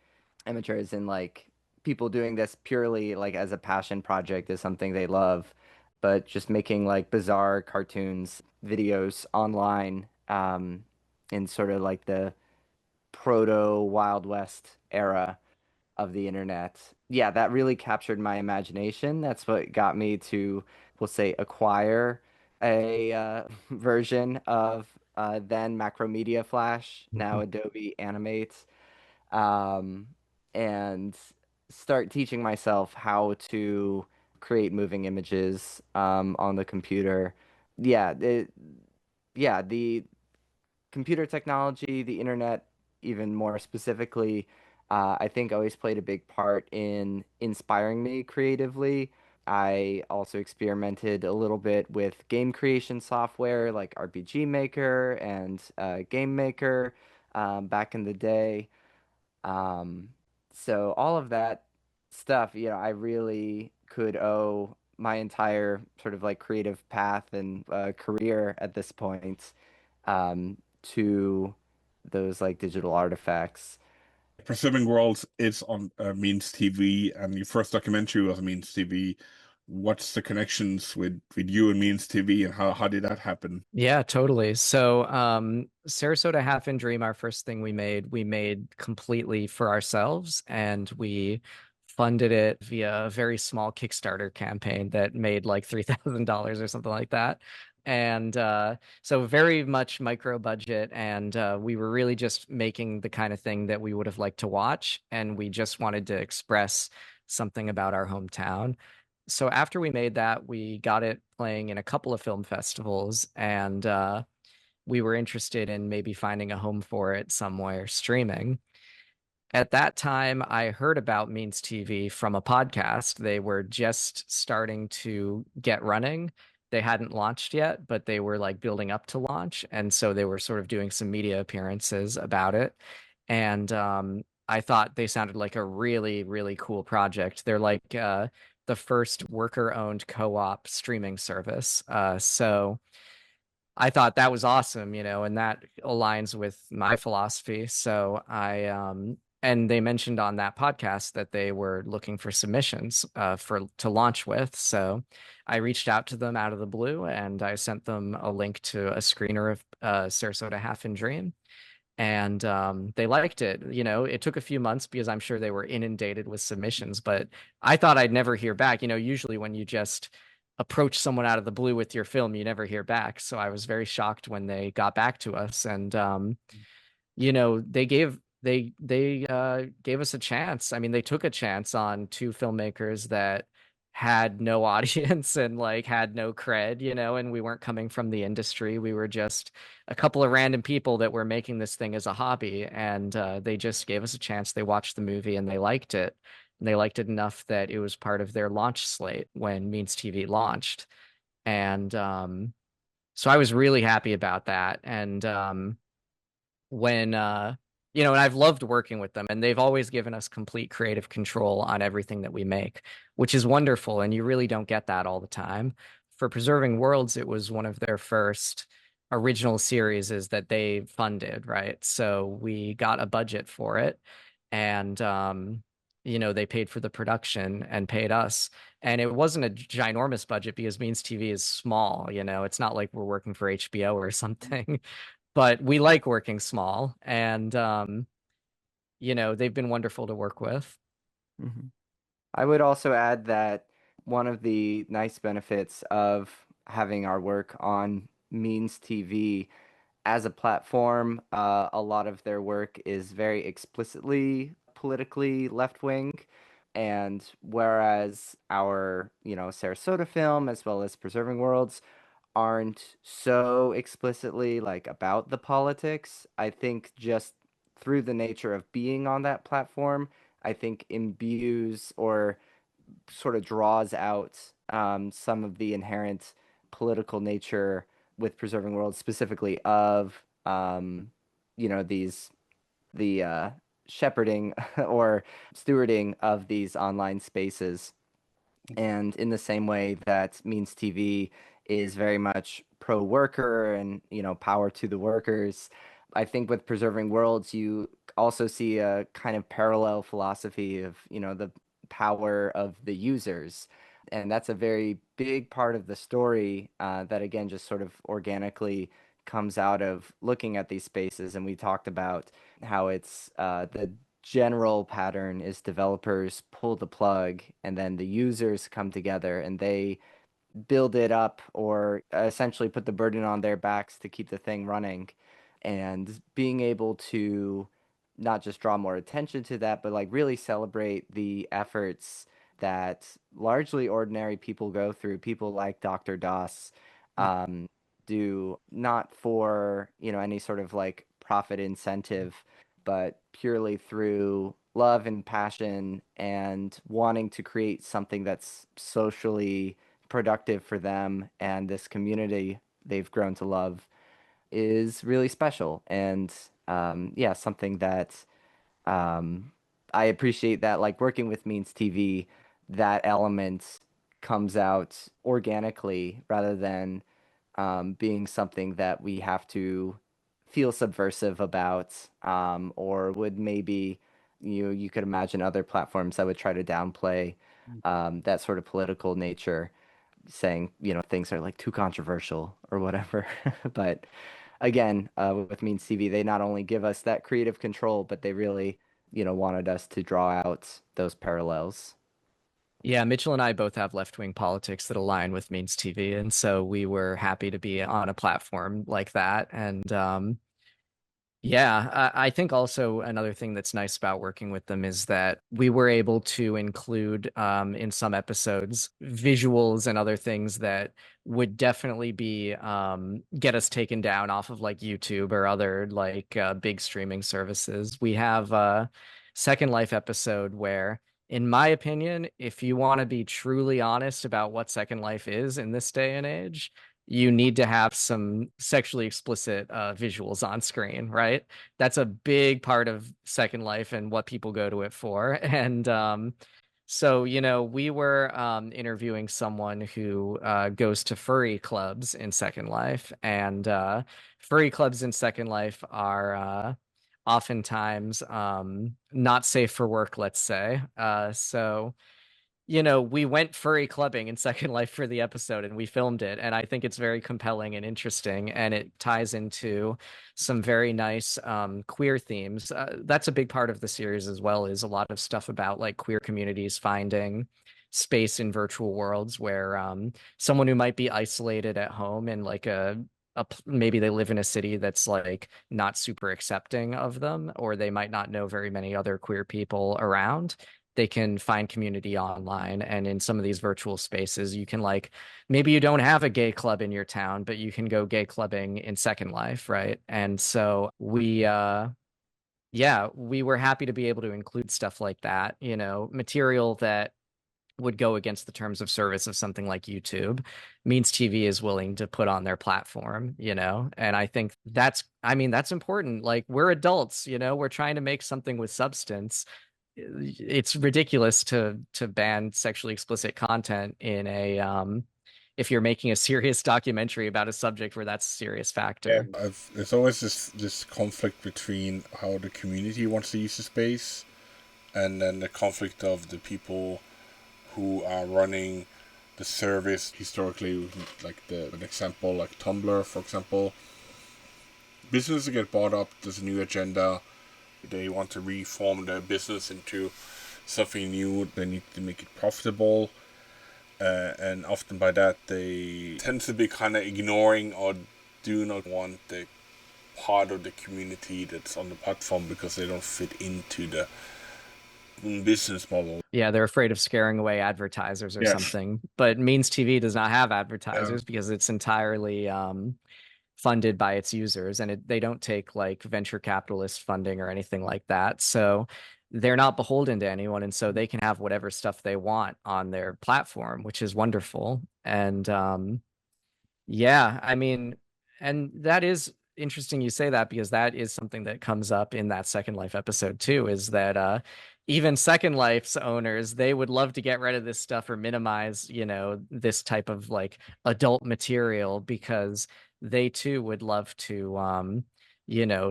amateur as in like people doing this purely like as a passion project is something they love, but just making like bizarre cartoons, videos online, in sort of like the proto Wild West era of the internet. Yeah, that really captured my imagination. That's what got me to, we'll say, acquire a version of then Macromedia Flash, now Adobe Animate, um, and start teaching myself how to create moving images on the computer. Yeah, the computer technology, the internet, even more specifically, I think always played a big part in inspiring me creatively. I also experimented a little bit with game creation software like RPG Maker and Game Maker back in the day. Um, so all of that stuff, I really could owe my entire sort of like creative path and career at this point to those like digital artifacts. Preserving Worlds is on Means TV, and your first documentary was Means TV. what's the connections with you and Means TV, and how did that happen? Yeah, totally. So, Sarasota Half in Dream, our first thing we made completely for ourselves, and we funded it via a very small Kickstarter campaign that made like $3,000 or something like that. And so very much micro budget, and we were really just making the kind of thing that we would have liked to watch, and we just wanted to express something about our hometown. So after we made that, we got it playing in a couple of film festivals, and we were interested in maybe finding a home for it somewhere streaming. At that time, I heard about Means TV from a podcast. They were just starting to get running. They hadn't launched yet, but they were like building up to launch. And so they were sort of doing some media appearances about it. And I thought they sounded like a really, really cool project. They're like the first worker-owned co-op streaming service. So I thought that was awesome, and that aligns with my philosophy. So and they mentioned on that podcast that they were looking for submissions to launch with. So I reached out to them out of the blue, and I sent them a link to a screener of Sarasota Half in Dream, and they liked it. It took a few months because I'm sure they were inundated with submissions, but I thought I'd never hear back. Usually when you just approach someone out of the blue with your film, you never hear back. So I was very shocked when they got back to us, and they gave us a chance. I mean, they took a chance on two filmmakers that had no audience and like had no cred, and we weren't coming from the industry. We were just a couple of random people that were making this thing as a hobby, and they just gave us a chance. They watched the movie and they liked it. And they liked it enough that it was part of their launch slate when Means TV launched. And so I was really happy about that. And when and I've loved working with them, and they've always given us complete creative control on everything that we make, which is wonderful, and you really don't get that all the time. For Preserving Worlds, it was one of their first original series that they funded, right? So we got a budget for it, and they paid for the production and paid us. And it wasn't a ginormous budget because Means TV is small, it's not like we're working for HBO or something. But we like working small, and they've been wonderful to work with. Mm-hmm. I would also add that one of the nice benefits of having our work on Means TV as a platform, a lot of their work is very explicitly politically left wing. And whereas our, Sarasota film, as well as Preserving Worlds, aren't so explicitly like about the politics, I think just through the nature of being on that platform, I think imbues or sort of draws out some of the inherent political nature with Preserving Worlds, specifically of these the shepherding or stewarding of these online spaces. And in the same way that Means TV is very much pro worker and, power to the workers, I think with Preserving Worlds, you also see a kind of parallel philosophy of, the power of the users. And that's a very big part of the story that, again, just sort of organically comes out of looking at these spaces. And we talked about how it's the general pattern is developers pull the plug and then the users come together and they build it up or essentially put the burden on their backs to keep the thing running. And being able to not just draw more attention to that, but like really celebrate the efforts that largely ordinary people go through, people like Dr. Doss, um, do not for, any sort of like profit incentive, but purely through love and passion and wanting to create something that's socially productive for them and this community they've grown to love is really special. And yeah, something that um, I appreciate that, like working with Means TV, that element comes out organically rather than being something that we have to feel subversive about, or would maybe you could imagine other platforms that would try to downplay that sort of political nature, saying, things are like too controversial or whatever. But again, with Means TV, they not only give us that creative control, but they really, wanted us to draw out those parallels. Yeah, Mitchell and I both have left-wing politics that align with Means TV, and so we were happy to be on a platform like that. And yeah, I think also another thing that's nice about working with them is that we were able to include in some episodes visuals and other things that would definitely be get us taken down off of like YouTube or other like big streaming services. We have a Second Life episode where, in my opinion, if you want to be truly honest about what Second Life is in this day and age, you need to have some sexually explicit visuals on screen, right? That's a big part of Second Life and what people go to it for. And so, we were interviewing someone who goes to furry clubs in Second Life, and furry clubs in Second Life are oftentimes not safe for work, let's say. So we went furry clubbing in Second Life for the episode and we filmed it. And I think it's very compelling and interesting. And it ties into some very nice queer themes. That's a big part of the series as well, is a lot of stuff about like queer communities finding space in virtual worlds where someone who might be isolated at home in like maybe they live in a city that's like not super accepting of them, or they might not know very many other queer people around. They can find community online, and in some of these virtual spaces you can, like, maybe you don't have a gay club in your town, but you can go gay clubbing in Second Life, right? And so we were happy to be able to include stuff like that, material that would go against the terms of service of something like YouTube. Means TV is willing to put on their platform, and I think that's important. Like, we're adults, we're trying to make something with substance. It's ridiculous to ban sexually explicit content in a if you're making a serious documentary about a subject where that's a serious factor. There's always this conflict between how the community wants to use the space, and then the conflict of the people who are running the service. Historically, like an example like Tumblr, for example, businesses get bought up. There's a new agenda. They want to reform their business into something new. They need to make it profitable. And often by that, they tend to be kind of ignoring or do not want the part of the community that's on the platform because they don't fit into the business model. Yeah, they're afraid of scaring away advertisers or something. But Means TV does not have advertisers because it's entirely funded by its users, and they don't take like venture capitalist funding or anything like that. So they're not beholden to anyone, and so they can have whatever stuff they want on their platform, which is wonderful. And yeah, I mean, and that is interesting you say that, because that is something that comes up in that Second Life episode too, is that even Second Life's owners, they would love to get rid of this stuff or minimize, this type of like adult material, because they too would love to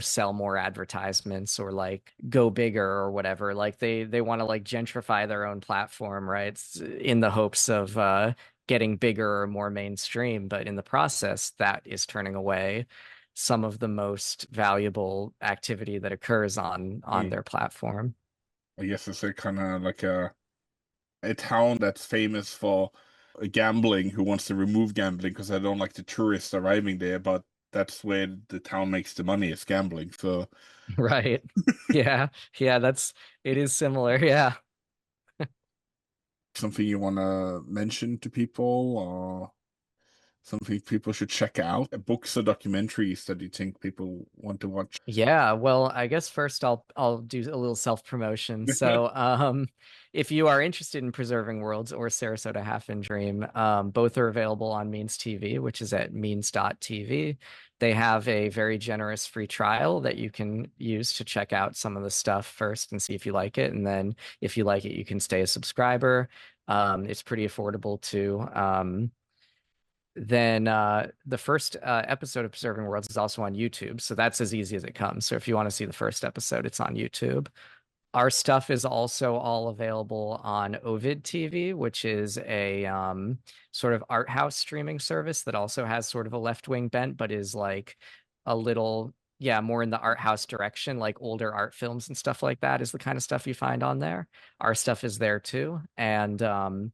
sell more advertisements or like go bigger or whatever. Like they want to like gentrify their own platform, right? In the hopes of getting bigger or more mainstream, but in the process that is turning away some of the most valuable activity that occurs on their platform. I guess it's a kind of like a town that's famous for gambling, who wants to remove gambling because they don't like the tourists arriving there, but that's where the town makes the money, is gambling. So right. Yeah, it is similar. Yeah. something you want to mention to people, or something people should check out? Books or documentaries that you think people want to watch? Yeah, well, I guess first I'll do a little self-promotion. So, if you are interested in Preserving Worlds or Sarasota Half and Dream, both are available on Means TV, which is at means.tv. They have a very generous free trial that you can use to check out some of the stuff first and see if you like it. And then if you like it, you can stay a subscriber. It's pretty affordable too. Then the first episode of Preserving Worlds is also on YouTube, so that's as easy as it comes. So if you want to see the first episode, it's on YouTube. Our stuff is also all available on Ovid TV, which is a sort of art house streaming service that also has sort of a left-wing bent, but is like a little, yeah, more in the art house direction, like older art films and stuff like that is the kind of stuff you find on there. Our stuff is there too. And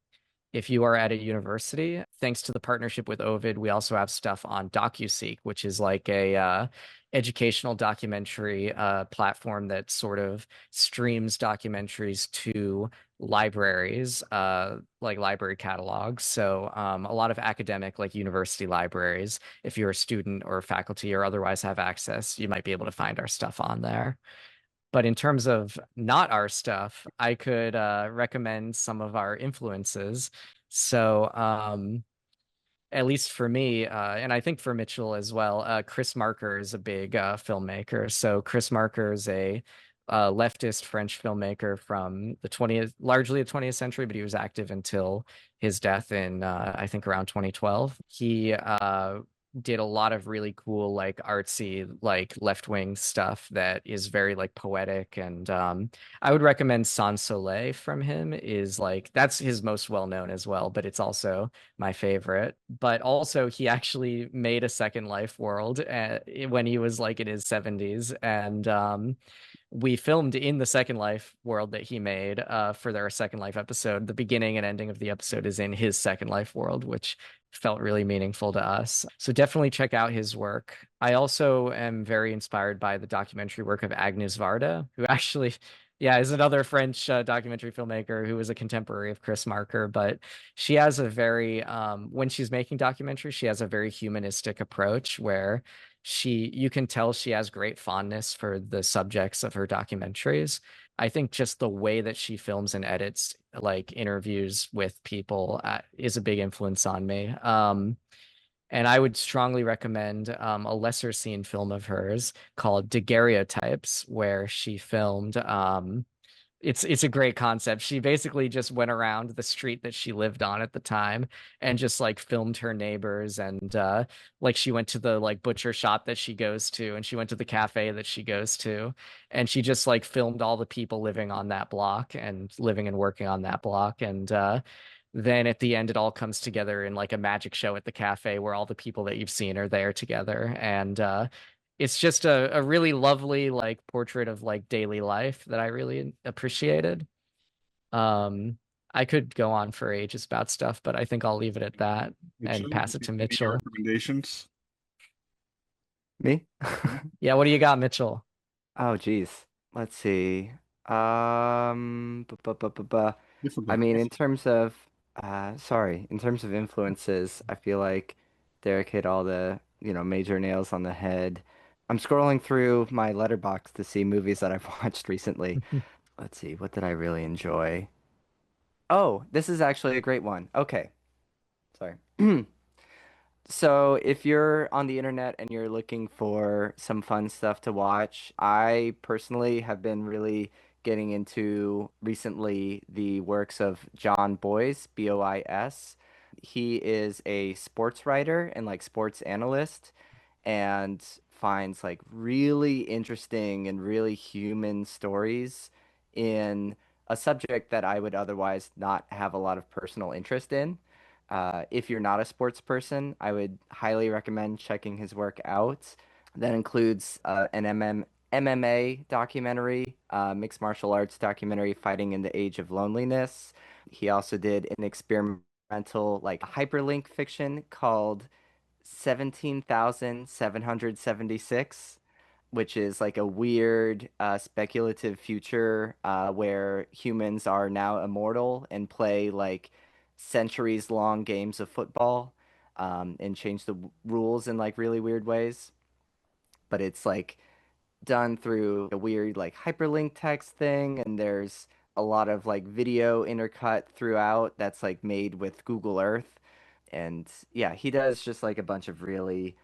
if you are at a university, thanks to the partnership with Ovid, we also have stuff on DocuSeek, which is like a educational documentary platform that sort of streams documentaries to libraries, like library catalogs. So a lot of academic, like university libraries, if you're a student or faculty or otherwise have access, you might be able to find our stuff on there. But in terms of not our stuff, I could recommend some of our influences. So, at least for me, and I think for Mitchell as well, Chris Marker is a big filmmaker. So Chris Marker is a leftist French filmmaker from the 20th, largely the 20th century, but he was active until his death in, I think, around 2012. He did a lot of really cool, like artsy, like left-wing stuff that is very like poetic. And I would recommend Sans Soleil from him is like, that's his most well-known as well, but it's also my favorite. But also he actually made a Second Life world when he was like in his 70s. And we filmed in the Second Life world that he made for their Second Life episode. The beginning and ending of the episode is in his Second Life world, which felt really meaningful to us. So definitely check out his work. I also am very inspired by the documentary work of Agnès Varda, who actually, yeah, is another French documentary filmmaker who was a contemporary of Chris Marker. But she has a very, when she's making documentaries, she has a very humanistic approach where you can tell she has great fondness for the subjects of her documentaries. I think just the way that she films and edits like interviews with people is a big influence on me. And I would strongly recommend a lesser seen film of hers called Daguerreotypes, where she filmed it's a great concept. She basically just went around the street that she lived on at the time and just like filmed her neighbors and like she went to the like butcher shop that she goes to and she went to the cafe that she goes to and she just like filmed all the people living on that block and living and working on that block and then at the end it all comes together in like a magic show at the cafe where all the people that you've seen are there together and it's just a really lovely like portrait of like daily life that I really appreciated. Um, I could go on for ages about stuff, but I think I'll leave it at that and Mitchell, pass it to any Mitchell. recommendations? Me? Yeah, what do you got, Mitchell? Oh, geez. Let's see. Bu- bu- bu- bu- bu- I Difficult mean, question. in terms of influences, I feel like Derek hit all the, major nails on the head. I'm scrolling through my letterbox to see movies that I've watched recently. Let's see, what did I really enjoy? Oh, this is actually a great one. Okay, sorry. So if you're on the internet and you're looking for some fun stuff to watch, I personally have been really getting into recently the works of John Boyce, Bois. He is a sports writer and like sports analyst and finds like really interesting and really human stories in a subject that I would otherwise not have a lot of personal interest in. If you're not a sports person, I would highly recommend checking his work out. That includes an MMA documentary, mixed martial arts documentary, Fighting in the Age of Loneliness. He also did an experimental, like, hyperlink fiction called 17,776, which is like a weird speculative future where humans are now immortal and play like centuries long games of football and change the rules in like really weird ways. But it's like done through a weird like hyperlink text thing, and there's a lot of like video intercut throughout that's like made with Google Earth. And yeah, he does just like a bunch of really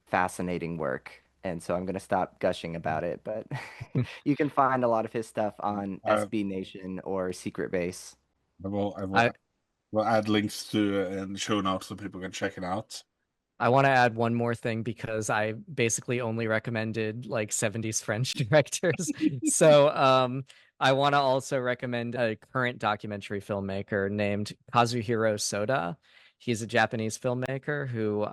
fascinating work. And so I'm going to stop gushing about it, but you can find a lot of his stuff on I, SB Nation or Secret Base. I will I we'll add links to in the show notes so people can check it out. I want to add one more thing because I basically only recommended like 70s French directors. So I want to also recommend a current documentary filmmaker named Kazuhiro Sôda. He's a Japanese filmmaker who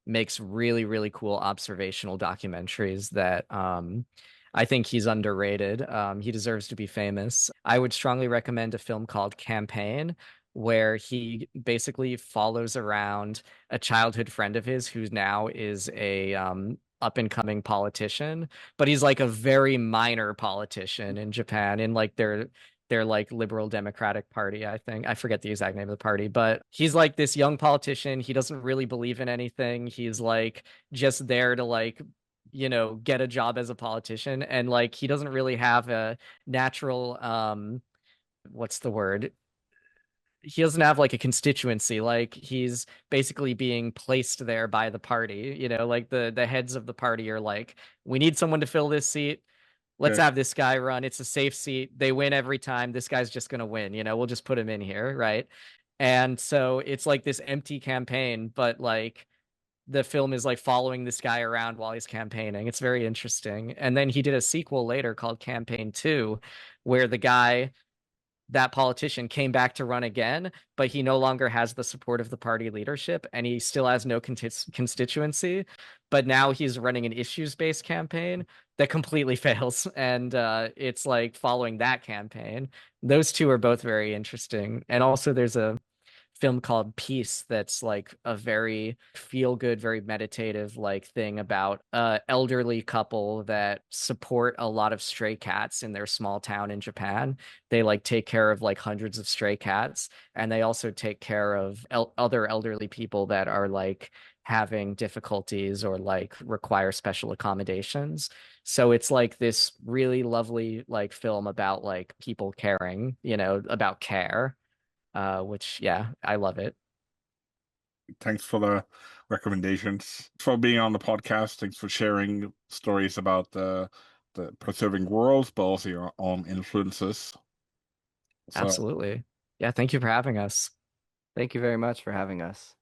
makes really, really cool observational documentaries that I think he's underrated. He deserves to be famous. I would strongly recommend a film called Campaign, where he basically follows around a childhood friend of his who now is a up and coming politician, but he's like a very minor politician in Japan in like their like liberal democratic party. I think I forget the exact name of the party, but he's like this young politician. He doesn't really believe in anything. He's like just there to like get a job as a politician, and like he doesn't really have a natural what's the word, he doesn't have like a constituency. Like he's basically being placed there by the party. Like the heads of the party are like, we need someone to fill this seat. Let's Okay. have this guy run. It's a safe seat. They win every time. This guy's just gonna win. We'll just put him in here, right? And so it's like this empty campaign, but like the film is like following this guy around while he's campaigning. It's very interesting. And then he did a sequel later called Campaign 2, where that politician came back to run again, but he no longer has the support of the party leadership and he still has no constituency. But now he's running an issues-based campaign that completely fails. And it's like following that campaign. Those two are both very interesting. And also there's a film called Peace that's like a very feel good, very meditative like thing about a elderly couple that support a lot of stray cats in their small town in Japan. They like take care of like hundreds of stray cats, and they also take care of other elderly people that are like having difficulties or like require special accommodations. So it's like this really lovely like film about like people caring, about care, which, yeah, I love it. Thanks for the recommendations, for being on the podcast. Thanks for sharing stories about the preserving worlds, but also your own influences. So. Absolutely. Yeah, thank you for having us. Thank you very much for having us.